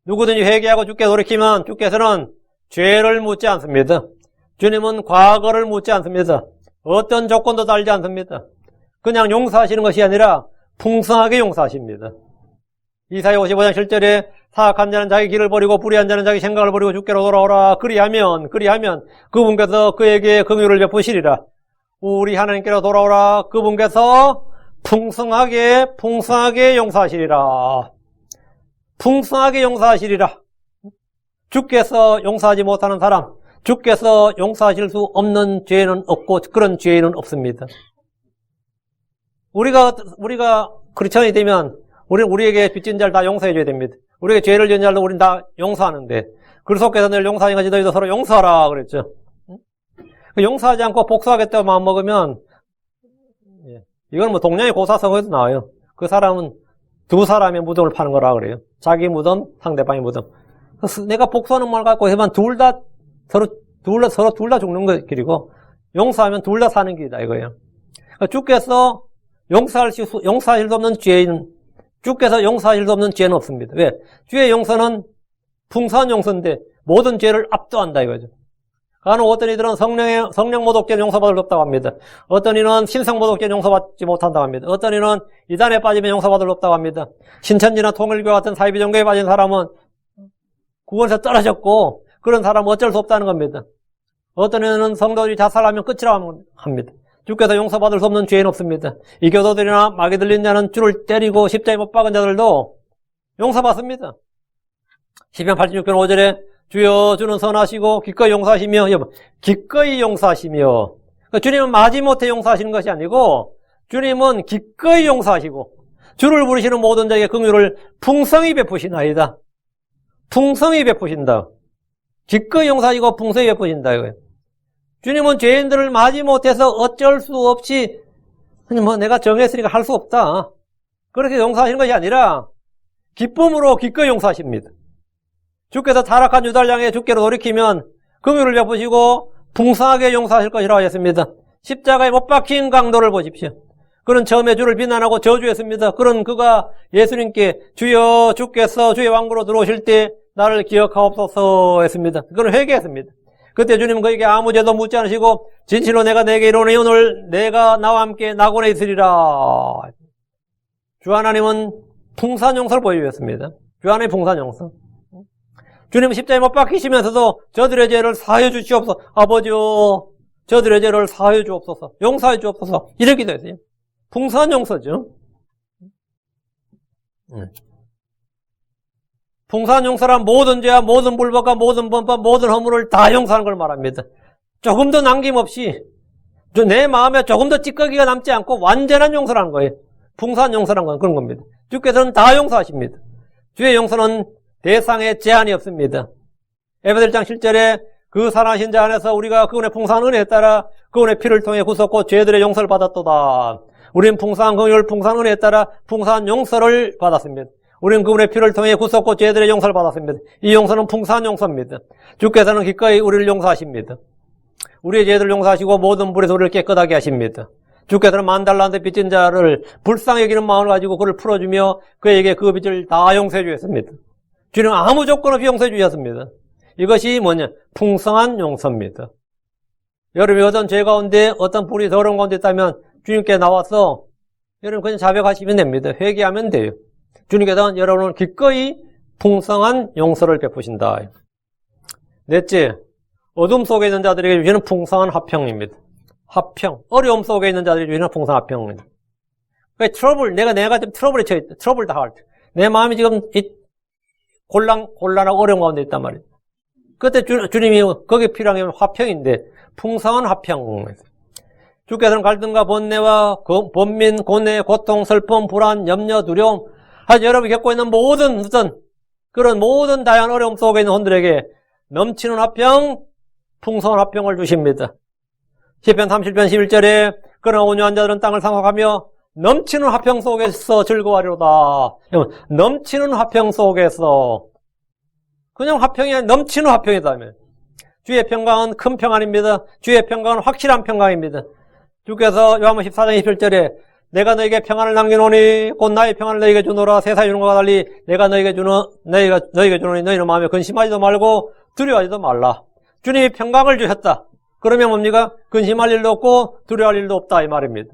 누구든지 회개하고 주께 돌이키면 주께서는 죄를 묻지 않습니다. 주님은 과거를 묻지 않습니다. 어떤 조건도 달지 않습니다. 그냥 용서하시는 것이 아니라 풍성하게 용서하십니다. 이사야 55장 7절에 사악한 자는 자기 길을 버리고 불의한 자는 자기 생각을 버리고 주께로 돌아오라. 그리하면 그분께서 그에게 긍휼을 베푸시리라. 우리 하나님께로 돌아오라. 그분께서 풍성하게 용서하시리라. 풍성하게 용서하시리라. 주께서 용서하지 못하는 사람, 주께서 용서하실 수 없는 죄는 없고 그런 죄는 없습니다. 우리가 크리스천이 되면 우리에게 빚진 자를 다 용서해 줘야 됩니다. 우리에게 죄를 지은 자를 우리는 다 용서하는데 그리스도께서 늘 용서하신 것이 너희도 서로 용서하라 그랬죠. 용서하지 않고 복수하겠다고 마음먹으면 이건 뭐 동양의 고사성어에도 나와요. 그 사람은 두 사람의 무덤을 파는 거라 그래요. 자기 무덤, 상대방의 무덤. 내가 복수하는 말 갖고 해만 둘 다 죽는 길이고 용서하면 둘 다 사는 길이다 이거예요. 주께서 용서하실 수 없는 죄는 주께서 용서하실 수 없는 죄는 없습니다. 왜? 주의 용서는 풍성한 용서인데 모든 죄를 압도한다 이거죠. 간혹 어떤 이들은 성령 모독죄는 용서받을 수 없다고 합니다. 어떤 이는 신성 모독죄는 용서받지 못한다고 합니다. 어떤 이는 이단에 빠지면 용서받을 수 없다고 합니다. 신천지나 통일교 같은 사이비 종교에 빠진 사람은 구원에서 떨어졌고 그런 사람은 어쩔 수 없다는 겁니다. 어떤 이는 성도들이 자살하면 끝이라고 합니다. 주께서 용서받을 수 없는 죄는 없습니다. 이 교도들이나 마귀 들린 자는 주를 때리고 십자가에 못 박은 자들도 용서받습니다. 시편 86편 5절에 주여 주는 선하시고 기꺼이 용서하시며 기꺼이 용서하시며 주님은 마지못해 용서하시는 것이 아니고 주님은 기꺼이 용서하시고 주를 부르시는 모든 자에게 긍휼을 풍성히 베푸시나이다. 풍성히 베푸신다. 기꺼이 용서하시고 풍성히 베푸신다 이거예요. 주님은 죄인들을 마지못해서 어쩔 수 없이 뭐 내가 정했으니까 할 수 없다 그렇게 용서하시는 것이 아니라 기쁨으로 기꺼이 용서하십니다. 주께서 타락한 유다를 향해 주께로 돌이키면 긍휼을 베푸시고 풍성하게 용서하실 것이라고 했습니다. 십자가에 못 박힌 강도를 보십시오. 그는 처음에 주를 비난하고 저주했습니다. 그런 그가 예수님께 주여 주께서 주의 왕국으로 들어오실 때 나를 기억하옵소서 했습니다. 그는 회개했습니다. 그때 주님은 그에게 아무 죄도 묻지 않으시고 진실로 내가 내게 이르노니 오늘 내가 나와 함께 낙원에 있으리라. 주 하나님은 풍성한 용서를 보여주셨습니다. 주 하나님의 풍성한 용서. 주님은 십자가에 못 박히시면서도 저들의 죄를 사하여 주시옵소서. 아버지요 저들의 죄를 사하여 주옵소서. 용서해 주옵소서. 이렇게 됐어요. 풍성한 용서죠. 풍성한 용서란 모든 죄와 모든 불법과 모든 범법, 모든 허물을 다 용서하는 걸 말합니다. 조금도 남김없이 내 마음에 조금도 찌꺼기가 남지 않고 완전한 용서라는 거예요. 풍성한 용서라는 건 그런 겁니다. 주께서는 다 용서하십니다. 주의 용서는 대상에 제한이 없습니다. 에베소 1장 7절에 그 사랑하신 자 안에서 우리가 그분의 풍성한 은혜에 따라 그분의 피를 통해 구속고 죄들의 용서를 받았도다. 우리는 풍성한 긍휼, 풍성한 은혜에 따라 풍성한 용서를 받았습니다. 우리는 그분의 피를 통해 구속고 죄들의 용서를 받았습니다. 이 용서는 풍성한 용서입니다. 주께서는 기꺼이 우리를 용서하십니다. 우리의 죄들을 용서하시고 모든 불에서 우리를 깨끗하게 하십니다. 주께서는 10,000달란트 빚진 자를 불쌍히 여기는 마음을 가지고 그를 풀어주며 그에게 그 빚을 다 용서해 주셨습니다. 주님은 아무 조건 없이 용서해 주셨습니다. 이것이 뭐냐? 풍성한 용서입니다. 여러분이 어떤 죄 가운데 어떤 불이 더러운 가운데 있다면 주님께 나와서 여러분 그냥 자백하시면 됩니다. 회개하면 돼요. 주님께서는 여러분을 기꺼이 풍성한 용서를 베푸신다. 넷째, 어둠 속에 있는 자들에게 주시는 풍성한 화평입니다. 화평, 어려움 속에 있는 자들에게 주시는 풍성한 화평입니다. 그러니까 트러블, 내가 지금 트러블에 처했다. 트러블 다 할 때. 내 마음이 지금 곤란하고 어려운 가운데 있단 말이에요. 그때 주님이 거기에 필요한 게 화평인데 풍성한 화평. 주께서는 갈등과 번뇌와 번민, 고뇌, 고통, 슬픔, 불안, 염려, 두려움 여러분이 겪고 있는 모든 그런 모든 다양한 어려움 속에 있는 혼들에게 넘치는 화평, 풍성한 화평을 주십니다. 시편 30편 11절에 그러나 온유한 자들은 땅을 상속하며 넘치는 화평 속에서 즐거워하리로다. 넘치는 화평 속에서 그냥 화평이 아니라 넘치는 화평이다며. 주의 평강은 큰 평안입니다. 주의 평강은 확실한 평강입니다. 주께서 요한복음 14장 27절에 내가 너에게 평안을 남기노니 곧 나의 평안을 너에게 주노라. 세상에 주는 것과 달리 내가 너에게 주노니 너희는 마음에 근심하지도 말고 두려워하지도 말라. 주님이 평강을 주셨다. 그러면 뭡니까? 근심할 일도 없고 두려워할 일도 없다 이 말입니다.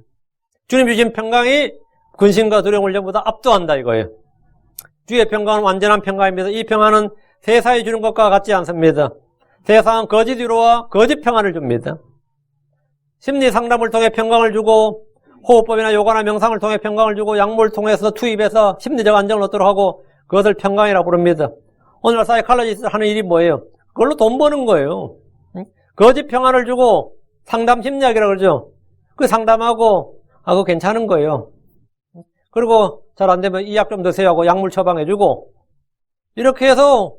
주님 주신 평강이 근심과 두려움을 전부 다 압도한다 이거예요. 주의 평강은 완전한 평강입니다. 이 평안은 세상이 주는 것과 같지 않습니다. 세상은 거짓 위로와 거짓 평안을 줍니다. 심리 상담을 통해 평강을 주고 호흡법이나 요가나 명상을 통해 평강을 주고 약물을 통해서 투입해서 심리적 안정을 얻도록 하고 그것을 평강이라고 부릅니다. 오늘날 사이칼로지스트 하는 일이 뭐예요? 그걸로 돈 버는 거예요. 거짓 평안을 주고 상담 심리학이라고 그러죠. 그 상담하고, 그거 괜찮은 거예요. 그리고 잘 안 되면 이 약 좀 드세요 하고 약물 처방해주고, 이렇게 해서,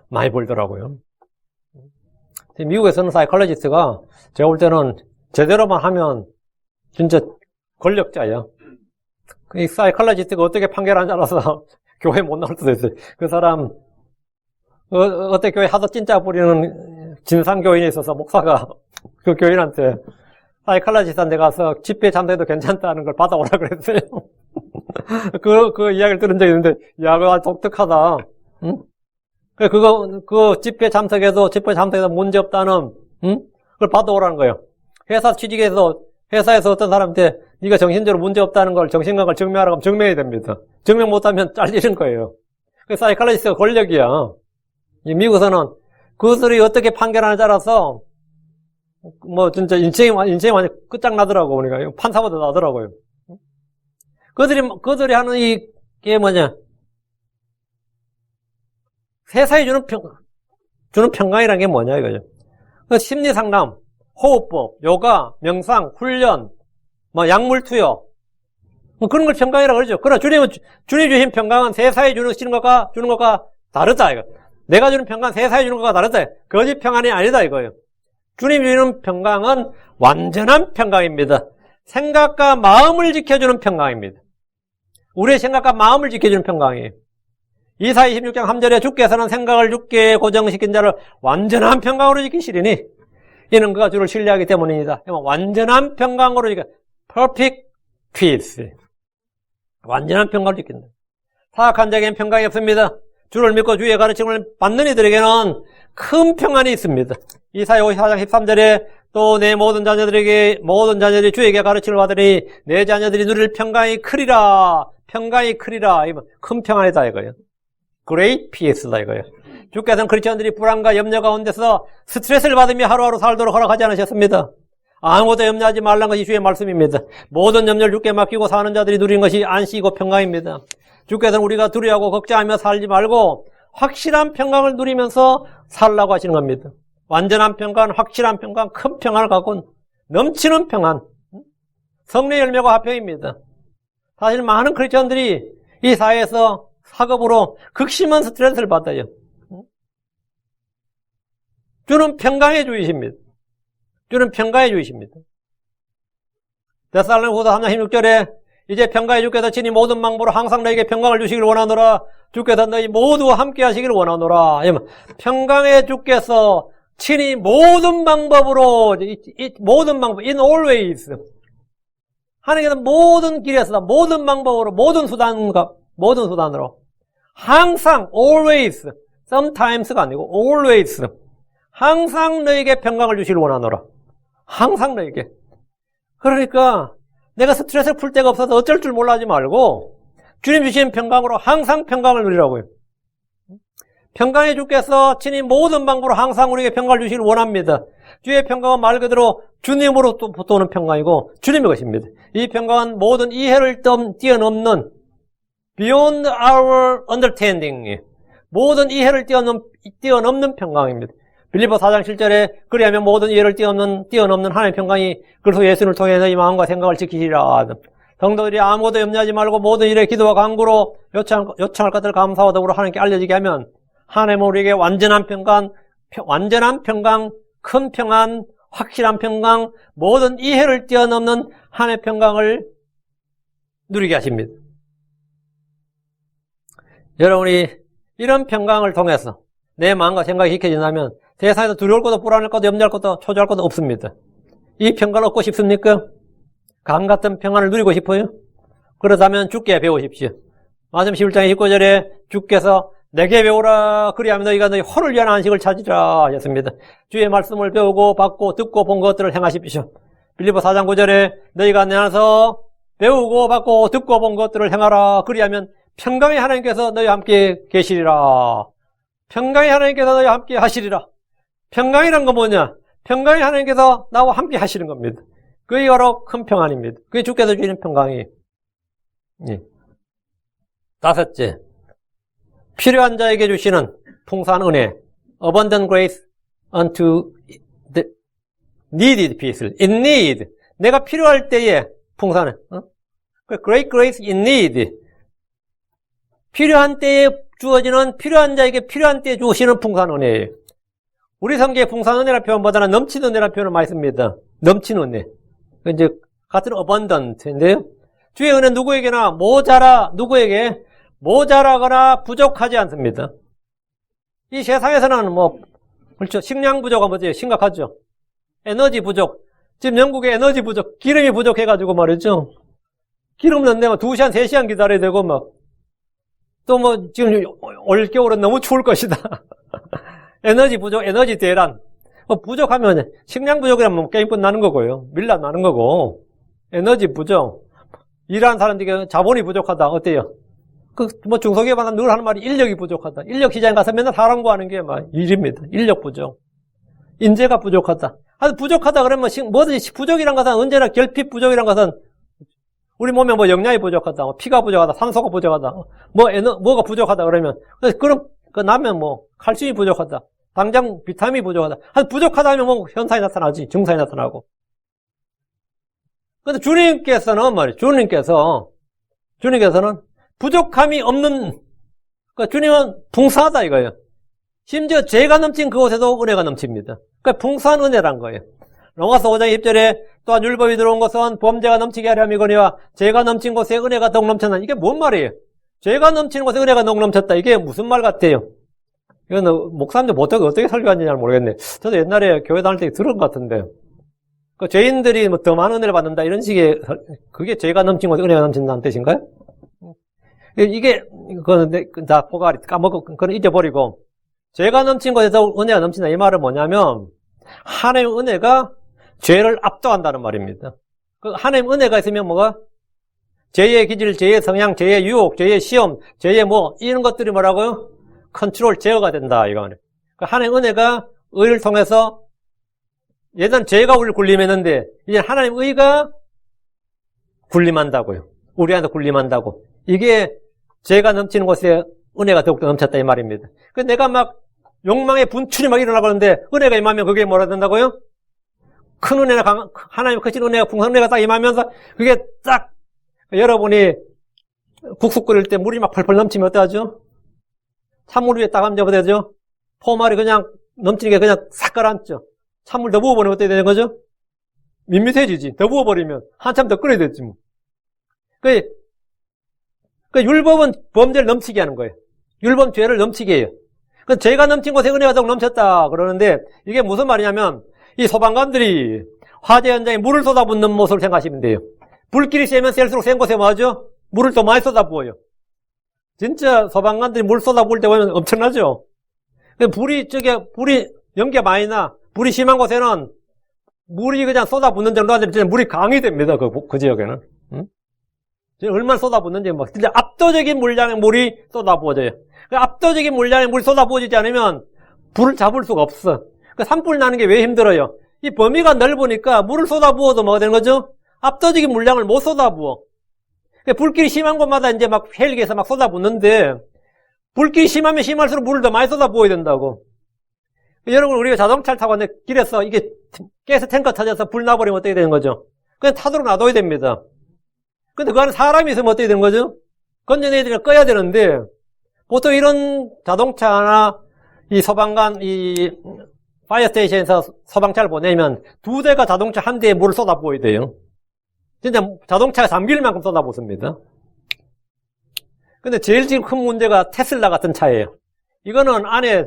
많이 벌더라고요. 미국에서는 사이콜로지스트가 제가 볼 때는 제대로만 하면 진짜 권력자예요. 이 사이콜로지스트가 어떻게 판결하는지 알아서 교회 못 나올 수도 있어요. 그 사람, 어때 교회 하도 찐짜 부리는 진상교인이 있어서 목사가 그 교인한테 사이콜로지스트한테 가서 집회 참석해도 괜찮다는 걸 받아오라 그랬어요. 그 이야기를 들은 적이 있는데, 야, 그거 독특하다. 응? 그 집회 참석해도 문제 없다는, 응? 그걸 받아오라는 거예요. 회사 취직해서, 회사에서 어떤 사람한테 네가 정신적으로 문제 없다는 걸, 정신건강을 증명하라고 하면 증명해야 됩니다. 증명 못하면 잘리는 거예요. 그 사이콜로지스트가 권력이야. 미국에서는 그것들이 어떻게 판결하는지 알아서, 진짜 인생이 완전 끝장나더라고, 우리가. 판사보다 나더라고요. 그들이 하는 이게 뭐냐. 세상에 주는 평강이라는 게 뭐냐, 이거죠. 그 심리상담, 호흡법, 요가, 명상, 훈련, 약물 투여. 그런 걸 평강이라고 그러죠. 그러나 주님이 주신 평강은 세상에 주는 것과 다르다, 이거. 내가 주는 평강은 세상에 주는 것과 다르다. 거짓 평안이 아니다, 이거예요. 주님이 주는 평강은 완전한 평강입니다. 생각과 마음을 지켜주는 평강입니다. 우리의 생각과 마음을 지켜주는 평강이에요. 이사야 26장 3절에 주께서는 생각을 주께 고정시킨 자를 완전한 평강으로 지키시리니 이는 그가 주를 신뢰하기 때문입니다. 완전한 평강으로 지켜 perfect peace. 완전한 평강을 지킨다. 사악한 자에게는 평강이 없습니다. 주를 믿고 주의 가르침을 받는 이들에게는 큰 평안이 있습니다. 이사야 54장 13절에 또 내 모든 자녀들이 주에게 가르침을 받으니 내 자녀들이 누릴 평강이 크리라. 평강이 크리라. 큰 평안이다 이거예요. Great peace다 이거예요. 주께서는 크리스천들이 불안과 염려 가운데서 스트레스를 받으며 하루하루 살도록 허락하지 않으셨습니다. 아무것도 염려하지 말라는 것이 주의 말씀입니다. 모든 염려를 주께 맡기고 사는 자들이 누리는 것이 안식이고 평강입니다. 주께서는 우리가 두려워하고 걱정하며 살지 말고 확실한 평강을 누리면서 살라고 하시는 겁니다. 완전한 평강, 확실한 평강, 큰 평안을 갖고 넘치는 평안. 성령의 열매가 화평입니다. 사실 많은 크리스천들이 이 사회에서 사급으로 극심한 스트레스를 받아요. 주는 평강의 주이십니다. 주는 평강의 주이십니다. 데살로니가후서 3장 16절에 이제 평강의 주께서 친히 모든 방법으로 항상 너에게 평강을 주시길 원하노라. 주께서 너희 모두 함께 하시기를 원하노라. 평강의 주께서 친히 모든 방법으로, in always. 하나님께서 모든 길에서, 모든 방법으로, 모든 수단으로. 항상, always. sometimes가 아니고, always. 항상 너에게 평강을 주시길 원하노라. 항상 너에게. 그러니까, 내가 스트레스를 풀 데가 없어서 어쩔 줄 몰라 하지 말고, 주님 주신 평강으로 항상 평강을 누리라고요. 평강의 주께서 친히 모든 방법으로 항상 우리에게 평강을 주시길 원합니다. 주의 평강은 말 그대로 주님으로부터 오는 평강이고 주님의 것입니다. 이 평강은 모든 이해를 뛰어넘는 beyond our understanding, 모든 이해를 뛰어넘는 평강입니다. 빌립보 4장 7절에 그리하면 모든 이해를 뛰어넘는 하나님의 평강이 그리스도 예수를 통해서 이 마음과 생각을 지키시리라. 성도들이 아무것도 염려하지 말고 모든 일에 기도와 간구로 요청할 것들을 감사와 더불어 하나님께 알려지게 하면 하나님은 우리에게 완전한 평강, 큰 평안, 확실한 평강, 모든 이해를 뛰어넘는 하나님의 평강을 누리게 하십니다. 여러분이 이런 평강을 통해서 내 마음과 생각이 익혀진다면 세상에서 두려울 것도 불안할 것도 염려할 것도 초조할 것도 없습니다. 이 평강을 얻고 싶습니까? 강 같은 평안을 누리고 싶어요? 그렇다면 주께 배우십시오. 마태복음 11장 29절에 주께서 내게 배우라 그리하면 너희가 너희 혼을 위한 안식을 찾으라 하셨습니다. 주의 말씀을 배우고 받고 듣고 본 것들을 행하십시오. 빌립보 4장 9절에 너희가 내 안에서 배우고 받고 듣고 본 것들을 행하라 그리하면 평강의 하나님께서 너희와 함께 계시리라. 평강의 하나님께서 너희와 함께 하시리라. 평강이란 건 뭐냐? 평강의 하나님께서 나와 함께 하시는 겁니다. 그게 바로 큰 평안입니다. 그게 주께서 주시는 평강이에요. 다섯째, 필요한 자에게 주시는 풍성한 은혜, abundant grace unto the needed people. In need. 내가 필요할 때에 풍성하네. Great grace in need. 필요한 때에 주어지는 필요한 자에게 필요한 때에 주시는 풍성한 은혜예요. 우리 성경에 풍성한 은혜라는 표현보다는 넘치는 은혜라는 표현을 많이 씁니다. 넘치는 은혜. 이제 같은 abundant인데요. 주의 은혜 누구에게나 누구에게 모자라거나 부족하지 않습니다. 이 세상에서는 그렇죠. 식량 부족은 뭐지? 심각하죠. 에너지 부족. 지금 영국에 에너지 부족, 기름이 부족해가지고 말이죠. 기름 넣는데 2시간, 3시간 기다려야 되고 또 지금 올겨울은 너무 추울 것이다. 에너지 부족, 에너지 대란. 부족하면 식량 부족이라면 게임 끝나는 거고요. 밀라 나는 거고. 에너지 부족. 일하는 사람들에게 자본이 부족하다. 어때요? 중소기업은 늘 하는 말이 인력이 부족하다. 인력 시장에 가서 맨날 사람 구하는 게 일입니다. 인력 부족. 인재가 부족하다. 부족하다 그러면 뭐든지 부족이란 것은 언제나 결핍 부족이란 것은 우리 몸에 영양이 부족하다. 피가 부족하다. 산소가 부족하다. 뭐가 부족하다 그러면 그럼 나면 칼슘이 부족하다. 당장 비타민이 부족하다. 부족하다 하면 현상이 나타나지. 증상이 나타나고. 근데 주님께서는 부족함이 없는, 주님은 풍성하다 이거예요. 심지어 죄가 넘친 그곳에도 은혜가 넘칩니다. 그러니까 풍성한 은혜란 거예요. 로마서 5장 10절에 또한 율법이 들어온 것은 범죄가 넘치게 하려 함이거니와 죄가 넘친 곳에 은혜가 더욱 넘쳤나. 이게 뭔 말이에요? 죄가 넘치는 곳에 은혜가 더욱 넘쳤다. 이게 무슨 말 같아요? 이건 목사님들 어떻게 설교하는지 잘 모르겠네. 저도 옛날에 교회 다닐 때 들은 것 같은데. 죄인들이 더 많은 은혜를 받는다 이런 식의, 그게 죄가 넘친 곳에 은혜가 넘친다는 뜻인가요? 이게 다 포괄이 까먹고 그건 잊어버리고, 죄가 넘친 곳에서 은혜가 넘친다 이 말은 뭐냐면 하나님의 은혜가 죄를 압도한다는 말입니다. 하나님의 은혜가 있으면 죄의 기질, 죄의 성향, 죄의 유혹, 죄의 시험, 죄의 이런 것들이 뭐라고요? 컨트롤, 제어가 된다 이거는. 하나님의 은혜가 의를 통해서 예전 죄가 우리를 군림했는데 이제 하나님의 의가 군림한다고요. 우리한테 군림한다고. 이게 죄가 넘치는 곳에 은혜가 더욱더 넘쳤다 이 말입니다. 내가 욕망의 분출이 일어나고 하는데 은혜가 임하면 그게 뭐라 된다고요? 큰 은혜나 하나님의 크신 은혜가 풍성한 은혜가 딱 임하면서 그게 딱 여러분이 국수 끓일 때 물이 펄펄 넘치면 어떡하죠? 찬물 위에 딱 얹으면 되죠? 포말이 그냥 넘치는 게 그냥 싹 가라앉죠. 찬물 더 부어버리면 어떻게 되는 거죠? 밋밋해지지. 더 부어버리면 한참 더 끓여야 되지 율법은 범죄를 넘치게 하는 거예요. 율법 죄를 넘치게 해요. 죄가 넘친 곳에 은혜가 더욱 넘쳤다 그러는데 이게 무슨 말이냐면 이 소방관들이 화재 현장에 물을 쏟아붓는 모습을 생각하시면 돼요. 불길이 세면 셀수록 센 곳에 뭐하죠? 물을 더 많이 쏟아부어요. 진짜 소방관들이 물 쏟아부을 때 보면 엄청나죠? 불이 연기가 많이 나. 불이 심한 곳에는 물이 그냥 쏟아붓는 정도가 되면 물이 강이 됩니다. 그 지역에는. 응? 얼마나 쏟아붓는지 진짜 압도적인 물량의 물이 쏟아부어져요. 압도적인 물량의 물이 쏟아부어지지 않으면 불을 잡을 수가 없어. 산불 나는 게 왜 힘들어요? 이 범위가 넓으니까 물을 쏟아부어도 뭐가 되는 거죠? 압도적인 물량을 못 쏟아부어. 불길이 심한 곳마다 이제 헬기에서 쏟아붓는데 불길이 심하면 심할수록 물을 더 많이 쏟아부어야 된다고. 여러분 우리가 자동차를 타고 왔는데 길에서 이게 가스 탱커 터져서 불 나버리면 어떻게 되는 거죠? 그냥 타도록 놔둬야 됩니다. 근데 그 안에 사람이 있으면 어떻게 되는 거죠? 건져내야 되니까 꺼야 되는데 보통 이런 자동차나 이 소방관, 이 파이어 스테이션에서 소방차를 보내면 2대가 자동차 1대에 물을 쏟아부어야 돼요. 진짜 자동차가 잠길 만큼 쏟아붓습니다. 근데 제일 지금 큰 문제가 테슬라 같은 차예요. 이거는 안에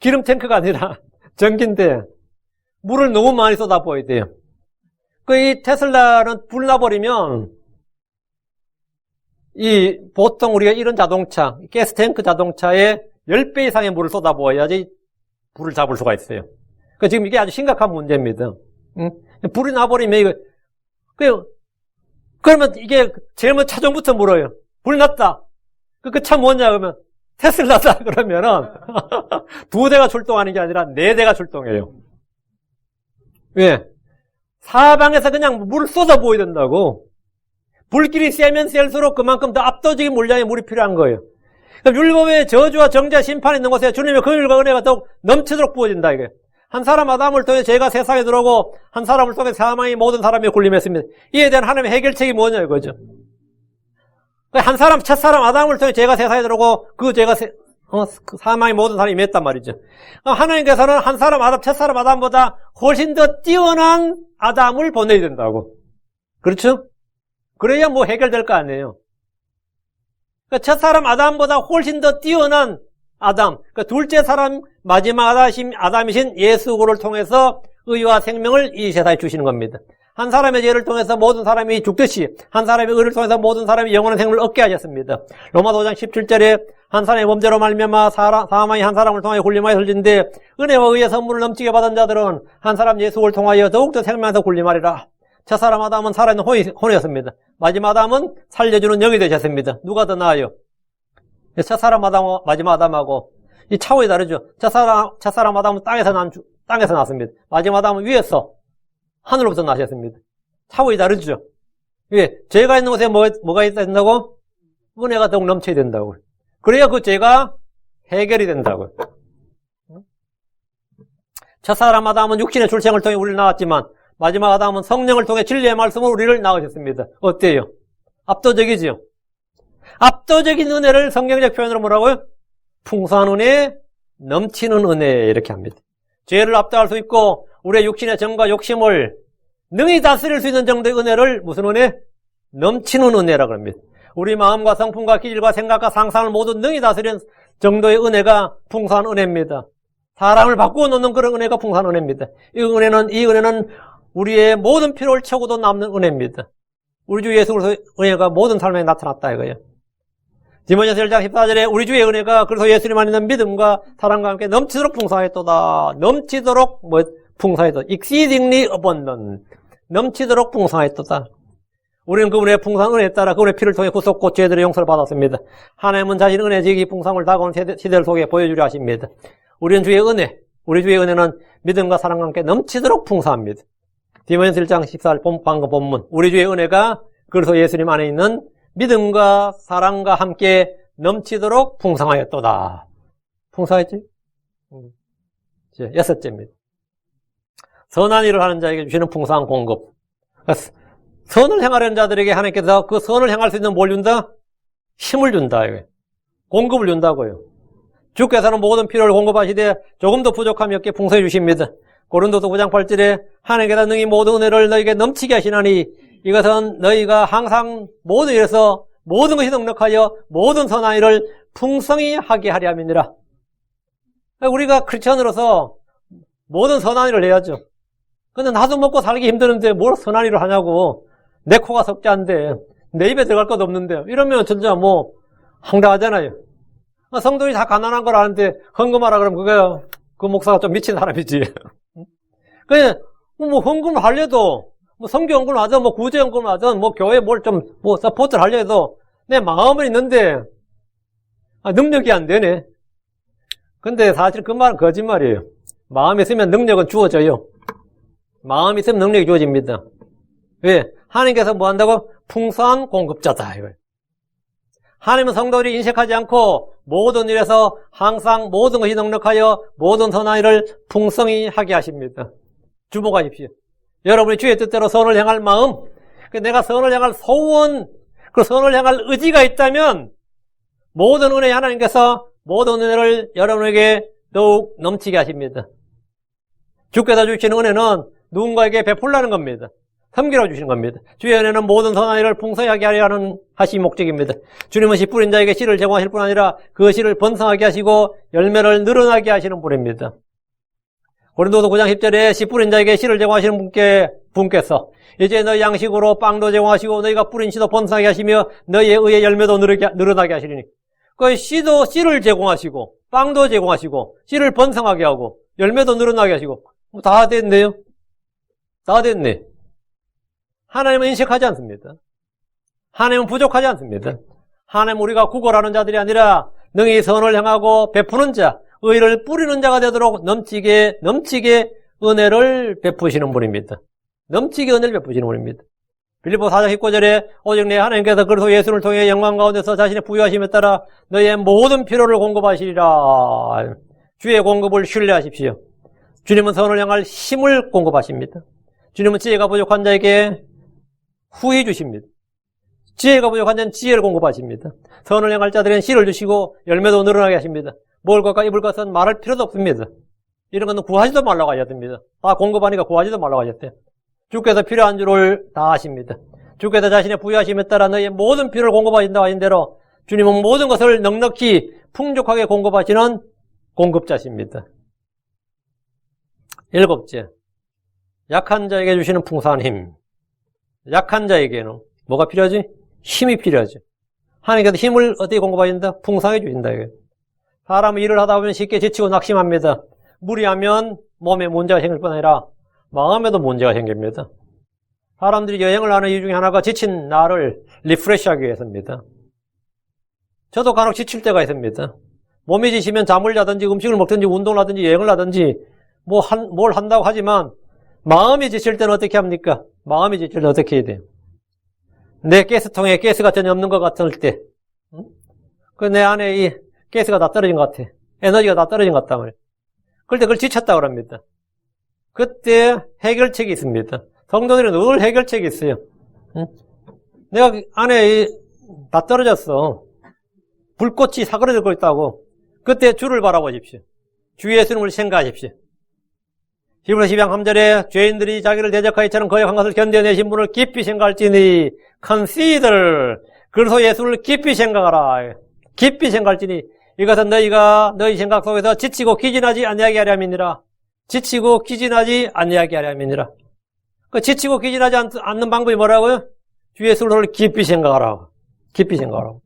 기름 탱크가 아니라 전기인데 물을 너무 많이 쏟아부어야 돼요. 이 테슬라는 불 나버리면 보통 우리가 이런 자동차, 가스 탱크 자동차에 10배 이상의 물을 쏟아부어야지 불을 잡을 수가 있어요. 지금 이게 아주 심각한 문제입니다. 불이 나버리면 그러면 이게 제일 먼저 차종부터 물어요. 불 났다. 그 차 뭐냐 그러면 테슬라다 그러면은 2대가 출동하는 게 아니라 4대가 출동해요. 왜? 사방에서 그냥 물을 쏟아부어야 된다고. 불길이 세면 셀수록 그만큼 더 압도적인 물량의 물이 필요한 거예요. 율법의 저주와 정죄 심판이 있는 곳에 주님의 긍휼과 은혜가 더욱 넘치도록 부어진다 이게. 한 사람 아담을 통해 죄가 세상에 들어오고 한 사람을 통해 사망이 모든 사람이 굴림했습니다. 이에 대한 하나님의 해결책이 뭐냐 이거죠. 한 사람, 첫 사람 아담을 통해 죄가 세상에 들어오고 그 죄가 그 사망이 모든 사람이 임했단 말이죠. 하나님께서는 한 사람 아담, 첫 사람 아담보다 훨씬 더 뛰어난 아담을 보내야 된다고. 그렇죠? 그래야 뭐 해결될 거 아니에요. 첫 사람 아담보다 훨씬 더 뛰어난 아담, 둘째 사람 마지막 아담이신 예수를 통해서 의와 생명을 이 세상에 주시는 겁니다. 한 사람의 죄를 통해서 모든 사람이 죽듯이 한 사람의 의를 통해서 모든 사람이 영원한 생명을 얻게 하셨습니다. 로마서 5장 17절에 한 사람의 범죄로 말미암아 사망이 한 사람을 통하여 굴림하여 설진데 은혜와 의의 선물을 넘치게 받은 자들은 한 사람 예수를 통하여 더욱더 생명에서 굴림하리라. 첫 사람 아담은 살아있는 혼이었습니다. 마지막 아담은 살려주는 영이 되셨습니다. 누가 더 나아요? 첫 사람 아담, 마지막 아담하고 이 차원이 다르죠. 첫 사람 아담은 땅에서 났습니다. 마지막 아담은 위에서 하늘로부터 나셨습니다. 차원이 다르죠. 왜? 죄가 있는 곳에 뭐가 있어야 된다고? 은혜가 더욱 넘쳐야 된다고. 그래야 그 죄가 해결이 된다고. 첫 사람 아담은 육신의 출생을 통해 우리를 낳았지만 마지막 아담은 성령을 통해 진리의 말씀으로 우리를 낳으셨습니다. 어때요? 압도적이죠? 압도적인 은혜를 성경적 표현으로 뭐라고요? 풍성한 은혜, 넘치는 은혜 이렇게 합니다. 죄를 압도할 수 있고 우리의 육신의 정과 욕심을 능히 다스릴 수 있는 정도의 은혜를 무슨 은혜? 넘치는 은혜라고 합니다. 우리 마음과 성품과 기질과 생각과 상상을 모두 능히 다스리는 정도의 은혜가 풍성한 은혜입니다. 사람을 바꾸어 놓는 그런 은혜가 풍성한 은혜입니다. 이 은혜는 우리의 모든 필요를 채우고도 남는 은혜입니다. 우리 주 예수 그리스도의 은혜가 모든 삶에 나타났다 이거예요. 디모데전서 1장 14절에 우리 주의 은혜가 그리스도 예수님 안에 있는 믿음과 사랑과 함께 넘치도록 풍성하였도다. 넘치도록 풍성하였도다. exceedingly abundant. 넘치도록 풍성하였도다. 우리는 그분의 풍성한 은혜에 따라 그분의 피를 통해 구속고 죄들의 용서를 받았습니다. 하나님은 자신 은혜 지기 풍성을 다가온 시대를 속에 보여주려 하십니다. 우리 주의 은혜는 믿음과 사랑과 함께 넘치도록 풍성합니다. 디모데전서 1장 14절 방금 본문. 우리 주의 은혜가 그리스도 예수님 안에 있는 믿음과 사랑과 함께 넘치도록 풍성하였도다. 풍성했지? 여섯째입니다. 선한 일을 하는 자에게 주시는 풍성한 공급. 선을 행하려는 자들에게 하나님께서 그 선을 행할 수 있는 뭘 준다? 힘을 준다. 공급을 준다고요. 주께서는 모든 필요를 공급하시되 조금도 부족함이 없게 풍성해 주십니다. 고린도서 9장 8절에 하나님께서 능히 모든 은혜를 너에게 넘치게 하시나니 이것은 너희가 항상 모든 일에서 모든 것이 넉넉하여 모든 선한 일을 풍성히 하게 하려 함이니라. 우리가 크리스천으로서 모든 선한 일을 해야죠. 근데 나도 먹고 살기 힘드는데 뭘 선한 일을 하냐고. 내 코가 석자인데 내 입에 들어갈 것도 없는데 이러면 진짜 뭐 황당하잖아요. 성도들이 다 가난한 걸 아는데 헌금하라 그러면 그 목사가 좀 미친 사람이지. 그냥 뭐 헌금을 하려도 뭐 성교 헌금을 하든 뭐 구제 헌금을 하든 뭐 교회 뭘 좀 뭐 서포트를 하려 해도 내 마음은 있는데 능력이 안 되네. 근데 사실 그 말은 거짓말이에요. 마음이 있으면 능력은 주어져요. 마음이 있으면 능력이 주어집니다. 왜? 하나님께서 뭐 한다고? 풍성한 공급자다 이거예요. 하나님은 성도들이 인식하지 않고 모든 일에서 항상 모든 것이 넉넉하여 모든 선한 일을 풍성히 하게 하십니다. 주목하십시오. 여러분이 주의 뜻대로 선을 향할 마음, 내가 선을 향할 소원, 그 선을 향할 의지가 있다면 모든 은혜 하나님께서 모든 은혜를 여러분에게 더욱 넘치게 하십니다. 주께서 주시는 은혜는 누군가에게 베풀라는 겁니다. 섬기라고 주시는 겁니다. 주의 은혜는 모든 선한 일을 풍성하게 하려 하신 목적입니다. 주님은 씨 뿌린 자에게 씨를 제공하실 뿐 아니라 그 씨를 번성하게 하시고 열매를 늘어나게 하시는 분입니다. 고린도서 9장 10절에 씨 뿌린 자에게 씨를 제공하시는 분께서 이제 너희 양식으로 빵도 제공하시고 너희가 뿌린 씨도 번성하게 하시며 너희의 의의 열매도 늘어나게 하시리니 그 씨를 제공하시고 빵도 제공하시고 씨를 번성하게 하고 열매도 늘어나게 하시고 다 됐네요. 다 됐네. 하나님은 인식하지 않습니다. 하나님은 부족하지 않습니다. 하나님은 우리가 구걸하는 자들이 아니라 능히 선을 향하고 베푸는 자, 의를 뿌리는 자가 되도록 넘치게 은혜를 베푸시는 분입니다. 넘치게 은혜를 베푸시는 분입니다. 빌립보 4장 19절에 오직 내 하나님께서 그리스도 예수를 통해 영광 가운데서 자신의 부유하심에 따라 너희의 모든 필요를 공급하시리라. 주의 공급을 신뢰하십시오. 주님은 선을 향할 힘을 공급하십니다. 주님은 지혜가 부족한 자에게 후히 주십니다. 지혜가 부족한 자는 지혜를 공급하십니다. 선을 향할 자들에게는 씨를 주시고 열매도 늘어나게 하십니다. 먹을 것과 입을 것은 말할 필요도 없습니다. 이런 것은 구하지도 말라고 하셨습니다. 다 공급하니까 구하지도 말라고 하셨어요. 주께서 필요한 줄을 다 아십니다. 주께서 자신의 부유하심에 따라 너희의 모든 필요를 공급하신다고 하신 대로 주님은 모든 것을 넉넉히 풍족하게 공급하시는 공급자십니다. 7째, 약한 자에게 주시는 풍성한 힘. 약한 자에게는 뭐가 필요하지? 힘이 필요하지. 하나님께서 힘을 어떻게 공급하신다? 풍성하게 주신다. 이게. 사람은 일을 하다 보면 쉽게 지치고 낙심합니다. 무리하면 몸에 문제가 생길 뿐 아니라 마음에도 문제가 생깁니다. 사람들이 여행을 하는 이유 중에 하나가 지친 나를 리프레시하기 위해서입니다. 저도 간혹 지칠 때가 있습니다. 몸이 지치면 잠을 자든지 음식을 먹든지 운동을 하든지 여행을 하든지 뭘 한다고 하지만 마음이 지칠 때는 어떻게 합니까? 마음이 지칠 때는 어떻게 해야 돼요? 내 가스통에 가스가 전혀 없는 것 같을 때, 내 안에 이 가스가 다 떨어진 것 같아. 에너지가 다 떨어진 것 같단 말이에요. 그럴 때 그걸 지쳤다고 합니다. 그때 해결책이 있습니다. 성도들은 늘 해결책이 있어요. 내가 안에 다 떨어졌어. 불꽃이 사그러들고 있다고. 그때 주를 바라보십시오. 주 예수님을 생각하십시오. 히브리서 12장 3절에 죄인들이 자기를 대적하여 이처럼 거역한 것을 견뎌내신 분을 깊이 생각할지니 consider. 그래서 예수를 깊이 생각하라. 깊이 생각할지니 이것은 너희가 너희 생각 속에서 지치고 기진하지 아니하게 하려 함이니라. 지치고 기진하지 아니하게 하려 함이니라. 그 지치고 기진하지 않는 방법이 뭐라고요? 주 예수를 깊이 생각하라고. 깊이 생각하라고.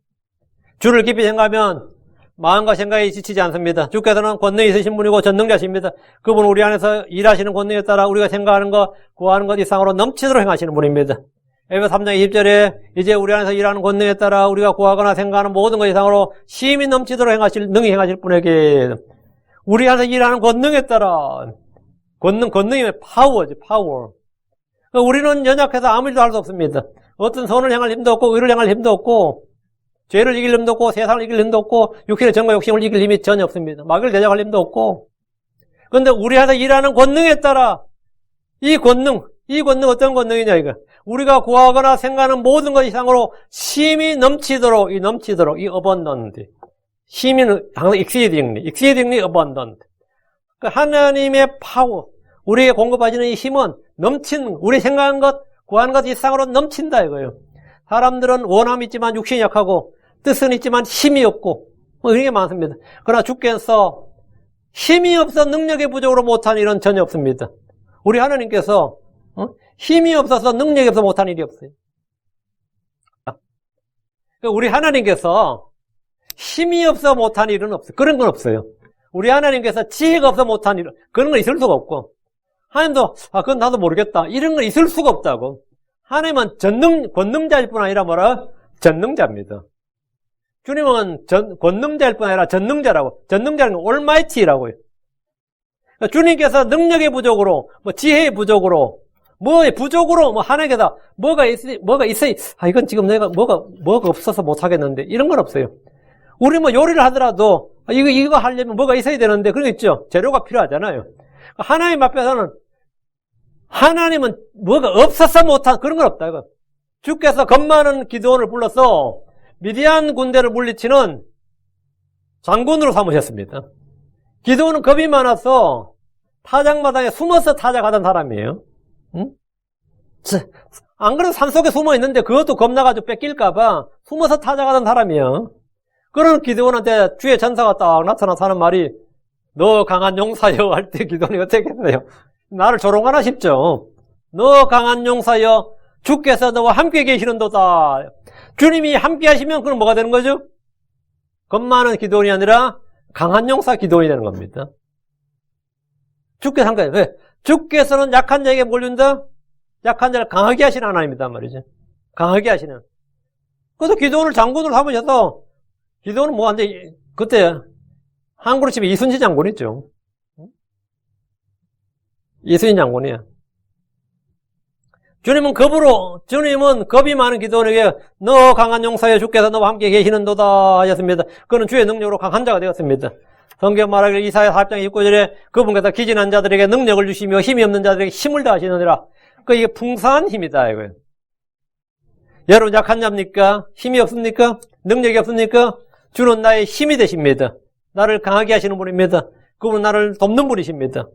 주를 깊이 생각하면 마음과 생각이 지치지 않습니다. 주께서는 권능이 있으신 분이고 전능자십니다. 그분은 우리 안에서 일하시는 권능에 따라 우리가 생각하는 것, 구하는 것 이상으로 넘치도록 행하시는 분입니다. 에베소 3장 20절에 이제 우리 안에서 일하는 권능에 따라 우리가 구하거나 생각하는 모든 것 이상으로 힘이 넘치도록 능히 행하실 분에게 우리 안에서 일하는 권능에 따라 권능이면 파워지, 파워. 우리는 연약해서 아무 일도 할 수 없습니다. 어떤 선을 향할 힘도 없고 의를 향할 힘도 없고 죄를 이길 힘도 없고 세상을 이길 힘도 없고 육신의 정과 욕심을 이길 힘이 전혀 없습니다. 마귀를 대적할 힘도 없고. 그런데 우리 안에서 일하는 권능에 따라 이 권능 어떤 권능이냐 이거. 우리가 구하거나 생각하는 모든 것 이상으로 힘이 넘치도록 이 abundant. 힘이 항상 exceedingly abundant. 하나님의 파워, 우리에게 공급하시는 이 힘은 우리 생각하는 것, 구하는 것 이상으로 넘친다 이거예요. 사람들은 원함이 있지만 육신이 약하고 뜻은 있지만 힘이 없고 이런 게 많습니다. 그러나 주께서 힘이 없어 능력의 부족으로 못한 일은 전혀 없습니다. 우리 하나님께서 힘이 없어서 능력이 없어 못한 일이 없어요. 우리 하나님께서 힘이 없어 못한 일은 없어요. 그런 건 없어요. 우리 하나님께서 지혜가 없어 못한 일은 그런 건 있을 수가 없고 하나님도 그건 나도 모르겠다 이런 건 있을 수가 없다고. 하나님은 권능자일 뿐 아니라 뭐라? 전능자입니다. 주님은 권능자일 뿐 아니라 전능자라고. 전능자는 올마이티라고요. 그러니까 주님께서 능력의 부족으로, 지혜의 부족으로, 부족으로, 하나님께서 뭐가 있어요. 이건 지금 내가 뭐가 없어서 못하겠는데. 이런 건 없어요. 우리 요리를 하더라도, 이거 하려면 뭐가 있어야 되는데, 그런 거 있죠. 재료가 필요하잖아요. 하나님 앞에서는 하나님은 뭐가 없어서 못한 그런 건 없다 이거. 주께서 겁 많은 기드온을 불러서 미디안 군대를 물리치는 장군으로 삼으셨습니다. 기드온은 겁이 많아서 타작마당에 숨어서 타작하던 사람이에요. 응? 안 그래도 산속에 숨어 있는데 그것도 겁나가지고 뺏길까봐 숨어서 타작하던 사람이에요. 그런 기드온한테 주의 전사가 딱 나타나서 하는 말이 너 강한 용사여 할 때 기드온이 어떻게 했어요? 나를 조롱하나 싶죠. 너 강한 용사여 주께서 너와 함께 계시는도다. 주님이 함께 하시면 그럼 뭐가 되는 거죠? 겁 많은 기도원이 아니라 강한 용사 기도원이 되는 겁니다. 주께서 함께 왜? 주께서는 약한 자에게 뭘 준다? 약한 자를 강하게 하시는 하나님이단 말이죠. 강하게 하시는. 그래서 기도원을 장군으로 삼으셔서 기도원은 완전히 그때 한국으로 치면 이순신 장군이죠. 이순신 장군이야. 주님은 겁이 많은 기도원에게 너 강한 용사여 주께서 너와 함께 계시는도다 하셨습니다. 그는 주의 능력으로 강한 자가 되었습니다. 성경 말하기를 이사야 4장 29절에 그분께서 기진한 자들에게 능력을 주시며 힘이 없는 자들에게 힘을 다하시느니라. 이게 풍성한 힘이다 이거예요. 여러분 약한 자입니까? 힘이 없습니까? 능력이 없습니까? 주는 나의 힘이 되십니다. 나를 강하게 하시는 분입니다. 그분은 나를 돕는 분이십니다.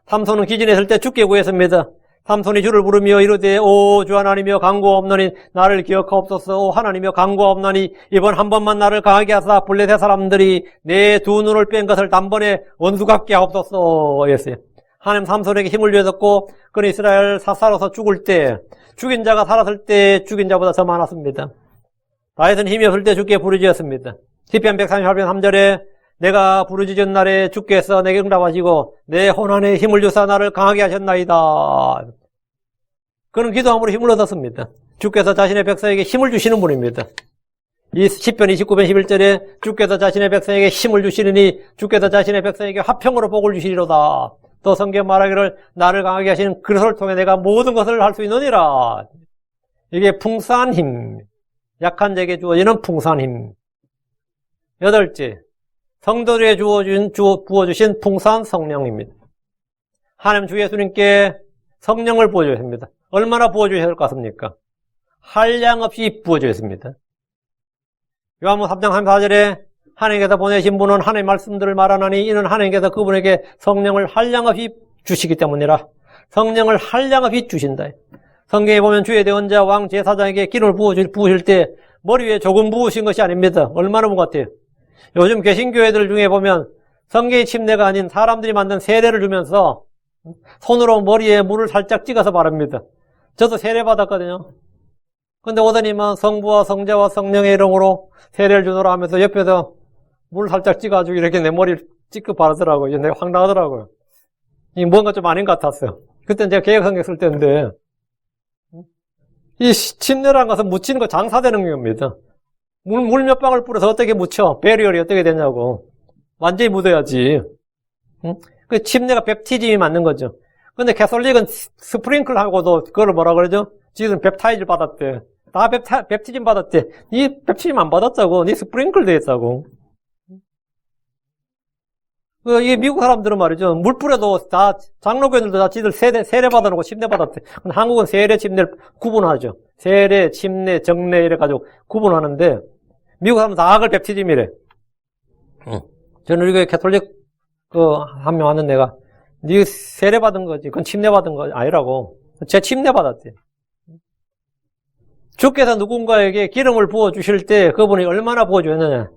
삼손은 기진에 있을 때 주께 구했습니다. 삼손이 주를 부르며 이르되 오 주 하나님이여 강구하옵나니 나를 기억하옵소서. 오 하나님이여 강구하옵나니 이번 한 번만 나를 강하게 하사 블레셋 사람들이 내 두 눈을 뺀 것을 단번에 원수 같게 하옵소서 했어요. 하나님 삼손에게 힘을 주셨고 그는 이스라엘 사사로서 죽을 때 죽인 자가 살았을 때 죽인 자보다 더 많았습니다. 다윗은 힘이 없을 때 주께 부르짖었습니다. 시편 138편 3절에 내가 부르짖은 날에 주께서 내게 응답하시고 내 혼안에 힘을 주사 나를 강하게 하셨나이다. 그는 기도함으로 힘을 얻었습니다. 주께서 자신의 백성에게 힘을 주시는 분입니다. 이 시편 29편 11절에 주께서 자신의 백성에게 힘을 주시리니 주께서 자신의 백성에게 화평으로 복을 주시리로다. 또 성경 말하기를 나를 강하게 하시는 그릇을 통해 내가 모든 것을 할 수 있느니라. 이게 풍성한 힘, 약한 자에게 주어지는 풍성한 힘. 8째, 성도들에게 부어주신 풍성한 성령입니다. 하나님 주 예수님께 성령을 부어주셨습니다. 얼마나 부어주셨을 것 같습니까? 한량없이 부어주셨습니다. 요한복음 3장 34절에 하나님께서 보내신 분은 하나님의 말씀들을 말하나니 이는 하나님께서 그분에게 성령을 한량없이 주시기 때문이라. 성령을 한량없이 주신다. 성경에 보면 주의 대언자 왕 제사장에게 기름을 부으실 때 머리 위에 조금 부으신 것이 아닙니다. 얼마나 부은 것 같아요. 요즘 개신교회들 중에 보면 성경의 침례가 아닌 사람들이 만든 세례를 주면서 손으로 머리에 물을 살짝 찍어서 바릅니다. 저도 세례 받았거든요. 근데 오더니만 성부와 성자와 성령의 이름으로 세례를 주노라 하면서 옆에서 물 살짝 찍어가지고 이렇게 내 머리를 찍고 바르더라고요. 내가 확 나가더라고요. 이 뭔가 좀 아닌 것 같았어요. 그때는 제가 개혁성경 쓸 때인데, 이 침례라는 것은 묻히는 거 장사되는 겁니다. 물 몇 방울 뿌려서 어떻게 묻혀? 배리얼이 어떻게 되냐고. 완전히 묻어야지. 그 침례가 뵙티즘이 맞는 거죠. 근데 캐톨릭은 스프링클 하고도 그걸 뭐라 그러죠? 지금 뵙타이즈 받았대. 다 뵙티즘 받았대. 니 뵙티즘 안 받았다고. 니 스프링클 되었다고. 이 미국 사람들은 말이죠. 물 뿌려도 다, 장로교인들도 다 지들 세례 받아놓고 침례 받았대. 근데 한국은 세례, 침례를 구분하죠. 세례, 침례, 정례 이래가지고 구분하는데, 미국 사람은 다 그걸 뵙티즘이래. 저는 우리 캐톨릭 한 명 왔는 내가, 니 세례 받은 거지. 그건 침례 받은 거 아니라고. 제 침례 받았대. 주께서 누군가에게 기름을 부어주실 때 그분이 얼마나 부어주었느냐.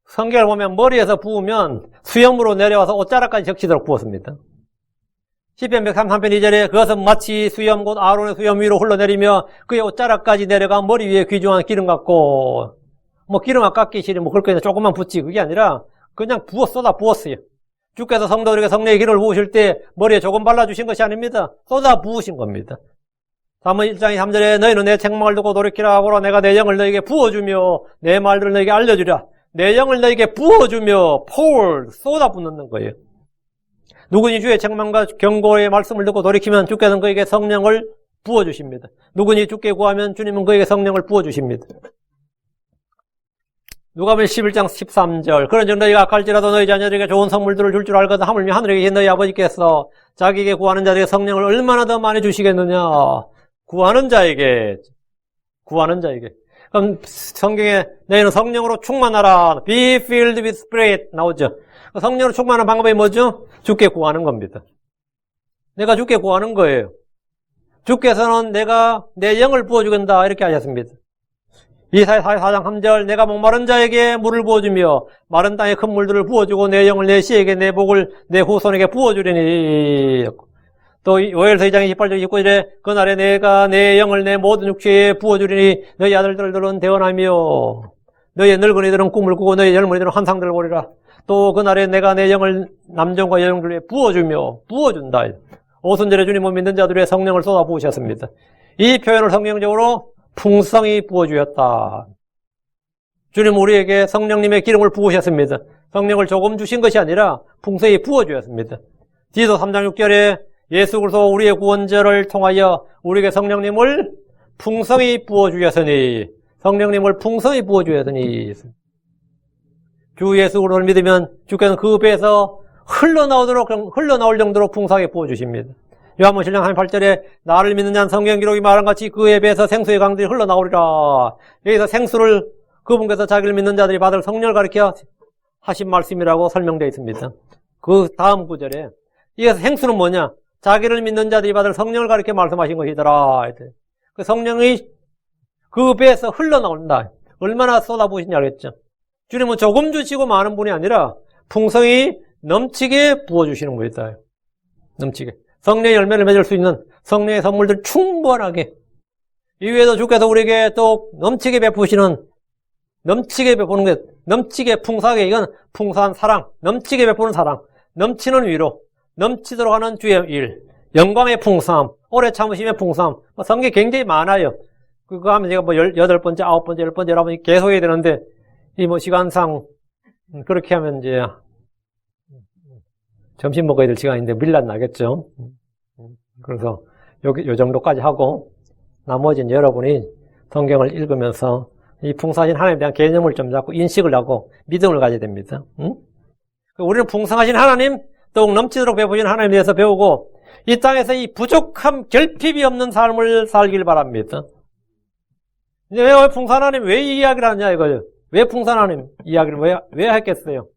성경을 보면 머리에서 부으면 수염으로 내려와서 옷자락까지 적시도록 부었습니다. 시편 133편 2절에 그것은 마치 수염 곧 아론의 수염 위로 흘러내리며 그의 옷자락까지 내려가 머리 위에 귀중한 기름 같고 뭐 기름 아깝기 싫으면 그렇게 조금만 붓지 그게 아니라 그냥 쏟아 부었어요. 주께서 성도들에게 성령의 기름을 부으실 때 머리에 조금 발라주신 것이 아닙니다. 쏟아 부으신 겁니다. 사무엘 1장 3절에 너희는 내 책망을 듣고 돌이키라 보라 내가 내 영을 너에게 부어주며 내 말들을 너에게 알려주라. 내 영을 너에게 부어주며 쏟아붓는 거예요. 누구니 주의 책망과 경고의 말씀을 듣고 돌이키면 주께서는 그에게 성령을 부어주십니다. 누구니 주께 구하면 주님은 그에게 성령을 부어주십니다. 누가복음 11장 13절 그런즉 너희가 악할지라도 너희 자녀들에게 좋은 선물들을 줄 알거든 하물며 하늘에 계신 너희 아버지께서 자기에게 구하는 자에게 성령을 얼마나 더 많이 주시겠느냐. 구하는 자에게 그럼 성경에 너희는 성령으로 충만하라. Be filled with spirit 나오죠. 성령으로 충만한 방법이 뭐죠? 주께 구하는 겁니다. 내가 주께 구하는 거예요. 주께서는 내가 내 영을 부어주겠다 이렇게 하셨습니다. 이사야 4장 3절 내가 목마른 자에게 물을 부어주며 마른 땅에 큰 물들을 부어주고 내 영을 내 씨에게 내 복을 내 후손에게 부어주리니. 또 요엘서 2장 28절 29절에 그날에 내가 내 영을 내 모든 육체에 부어주리니 너희 아들들은 대언하며 너희 늙은이들은 꿈을 꾸고 너희 젊은이들은 환상들을 보리라. 또 그날에 내가 내 영을 남종과 여종들에 부어준다. 오순절에 주님을 믿는 자들의 성령을 쏟아 부으셨습니다. 이 표현을 성경적으로 풍성히 부어주었다. 주님 우리에게 성령님의 기름을 부으셨습니다. 성령을 조금 주신 것이 아니라 풍성히 부어주었습니다. 디도 3장 6절에 예수 그리스도 우리의 구원자를 통하여 우리에게 성령님을 풍성히 부어주셨으니, 성령님을 풍성히 부어주셨으니, 주 예수 그리스도를 믿으면 주께서는 그 배에서 흘러나올 정도로 풍성하게 부어주십니다. 요한복음 7장 38절에 나를 믿는 자는 성경 기록이 말한 같이 그의 배에서 생수의 강들이 흘러나오리라. 여기서 생수를 그분께서 자기를 믿는 자들이 받을 성령을 가리켜 하신 말씀이라고 설명되어 있습니다. 그 다음 구절에 이게 생수는 뭐냐? 자기를 믿는 자들이 받을 성령을 가리켜 말씀하신 것이더라. 그 성령이 그 배에서 흘러나온다. 얼마나 쏟아부으시냐 그랬죠. 주님은 조금 주시고 많은 분이 아니라 풍성히 넘치게 부어주시는 거다. 넘치게. 성령의 열매를 맺을 수 있는 성령의 선물들 충분하게. 이외에도 주께서 우리에게 또 넘치게 베푸시는, 넘치게 베푸는 것, 넘치게 풍성하게, 이건 풍성한 사랑, 넘치게 베푸는 사랑, 넘치는 위로, 넘치도록 하는 주의 일, 영광의 풍성함, 오래 참으심의 풍성함. 성경이 굉장히 많아요. 그거 하면 제가 8번째, 9번째, 10번째, 여러분이 계속 해야 되는데, 시간상, 그렇게 하면 이제, 점심 먹어야 될 시간인데 밀란 나겠죠. 그래서 요 정도까지 하고 나머지는 여러분이 성경을 읽으면서 이 풍성하신 하나님에 대한 개념을 좀 잡고 인식을 하고 믿음을 가져야 됩니다. 우리는 풍성하신 하나님, 더욱 넘치도록 베푸신 하나님에 대해서 배우고 이 땅에서 이 부족함, 결핍이 없는 삶을 살길 바랍니다. 이제 왜 풍성한 하나님 왜 이 이야기를 하냐 이거예요. 왜 풍성한 하나님 이야기를 왜 했겠어요?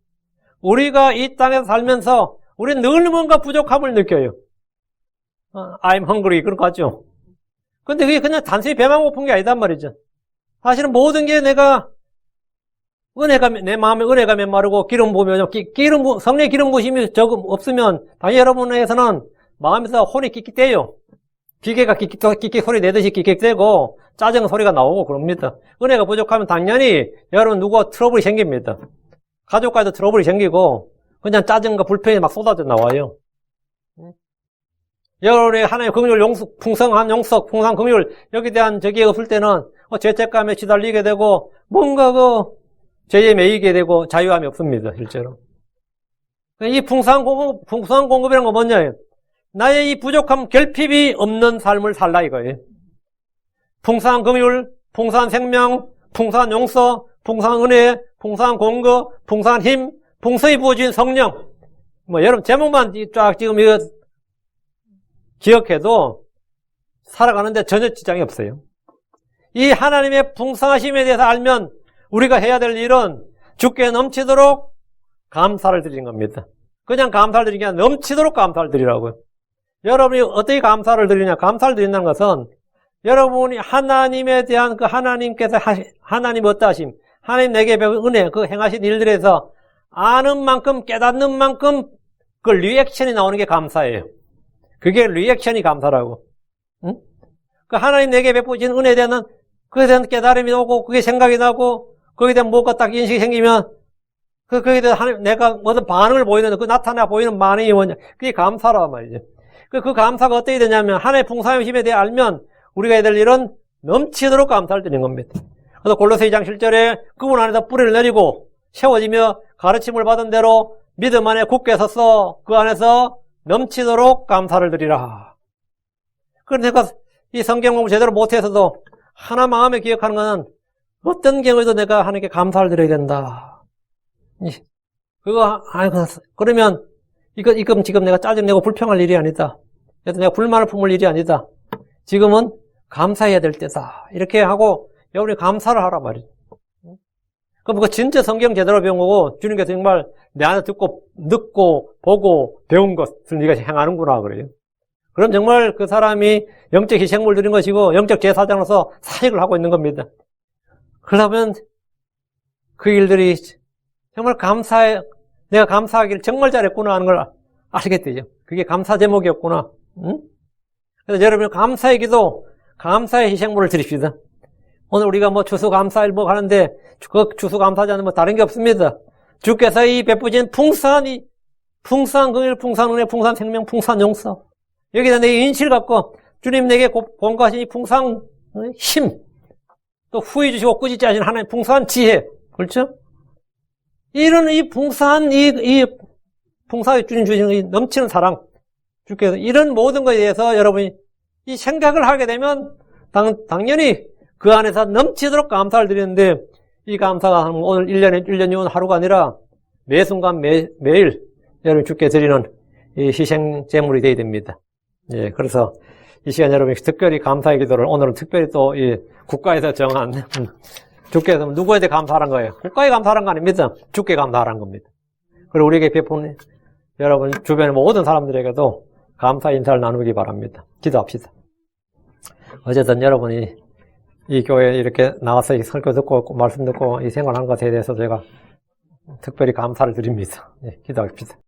우리가 이 땅에서 살면서 우리는 늘 뭔가 부족함을 느껴요. I'm hungry, 그런 거 같죠? 근데 그게 그냥 단순히 배만 고픈 게 아니단 말이죠. 사실은 모든 게 내가, 내 마음에 은혜가 메마르고 기름 부으면, 성령의 기름 부으심이 조금 없으면, 당연히 여러분에게서는 마음에서 혼이 끽끽대요. 기계가 끽끽 소리 내듯이 끽끽대고, 짜증 소리가 나오고 그럽니다. 은혜가 부족하면 당연히 여러분 누구와 트러블이 생깁니다. 가족과도 트러블이 생기고, 그냥 짜증과 불편이 막 쏟아져 나와요. 여러분의 하나님의 긍휼, 풍성한 용서, 풍성한 긍휼, 여기에 대한 적이 없을 때는 죄책감에 시달리게 되고, 뭔가 죄에 매이게 되고, 자유함이 없습니다, 실제로. 이 풍성한 공급이라는 건 뭐냐? 나의 이 부족함, 결핍이 없는 삶을 살라 이거예요. 풍성한 긍휼, 풍성한 생명, 풍성한 용서, 풍성한 은혜, 풍성한 공급, 풍성한 힘, 풍성히 부어진 성령. 여러분, 제목만 쫙 지금 이거 기억해도 살아가는데 전혀 지장이 없어요. 이 하나님의 풍성하심에 대해서 알면 우리가 해야 될 일은 주께 넘치도록 감사를 드리는 겁니다. 그냥 감사를 드리는 게 아니라 넘치도록 감사를 드리라고요. 여러분이 어떻게 감사를 드리냐? 감사를 드린다는 것은 여러분이 하나님에 대한 그 하나님께서 하나님 어떠하심, 하나님 내게 배운 은혜, 그 행하신 일들에서 아는 만큼, 깨닫는 만큼 그 리액션이 나오는 게 감사예요. 그게 리액션이 감사라고. 응? 그 하나님 내게 베푸신 은혜에 대한 그에 대한 깨달음이 오고 그게 생각이 나고 거기에 대한 뭐가 딱 인식이 생기면 거기에 대해서 하나님 내가 어떤 반응을 보이는 그 나타나 보이는 반응이 뭐냐? 그게 감사란 말이죠. 그 감사가 어떻게 되냐면 하나님의 풍성하심에 대해 알면 우리가 해야 될 일은 넘치도록 감사를 드리는 겁니다. 그래서 골로새 2장 7절에 그분 안에서 뿌리를 내리고 세워지며 가르침을 받은 대로 믿음 안에 굳게 섰어 그 안에서 넘치도록 감사를 드리라. 그런데 내가 이 성경 공부 제대로 못해서도 하나 마음에 기억하는 것은 어떤 경우에도 내가 하나님께 감사를 드려야 된다. 그러면 이건 지금 내가 짜증내고 불평할 일이 아니다. 그래서 내가 불만을 품을 일이 아니다. 지금은 감사해야 될 때다. 이렇게 하고 여러분이 감사를 하라 말이죠. 그럼 그 진짜 성경 제대로 배운 거고 주님께서 정말 내 안에 듣고 보고 배운 것을 네가 행하는구나 그래요. 그럼 정말 그 사람이 영적 희생물 드린 것이고 영적 제사장으로서 사역을 하고 있는 겁니다. 그러면 그 일들이 정말 내가 감사하기를 정말 잘했구나 하는 걸 알게 되죠. 그게 감사 제목이었구나. 응? 그래서 여러분 감사의 기도, 감사의 희생물을 드립시다. 오늘 우리가 추수감사일 하는데 그 추수감사자는 다른 게 없습니다. 주께서 이 베푸신 풍성한 긍휼, 풍성한 은혜, 풍성한 생명, 풍성한 용서 여기다 내 인식을 갖고 주님 내게 공급하신 이 풍성한 힘 또 후히 주시고 꾸짖지 않으신 하나님의 풍성한 지혜 그렇죠? 이런 이 풍성한 이 풍성하게 주님 주시는 이 넘치는 사랑 주께서 이런 모든 것에 대해서 여러분이 이 생각을 하게 되면 당연히 그 안에서 넘치도록 감사를 드리는데 이 감사가 오늘 1년이면 하루가 아니라 매 순간 매일 여러분 주께 드리는 이 희생 제물이 되어야 됩니다. 예, 그래서 이 시간 여러분이 특별히 감사의 기도를 오늘은 특별히 또 이 국가에서 정한 주께서 누구한테 감사하는 거예요? 국가에 감사하는 거 아닙니다. 주께 감사하는 겁니다. 그리고 우리에게 베푼 여러분 주변의 모든 사람들에게도 감사 인사를 나누기 바랍니다. 기도합시다. 어쨌든 여러분이 이 교회에 이렇게 나와서 이 설교 듣고 말씀 듣고 이 생활한 것에 대해서 제가 특별히 감사를 드립니다. 예, 기도합시다.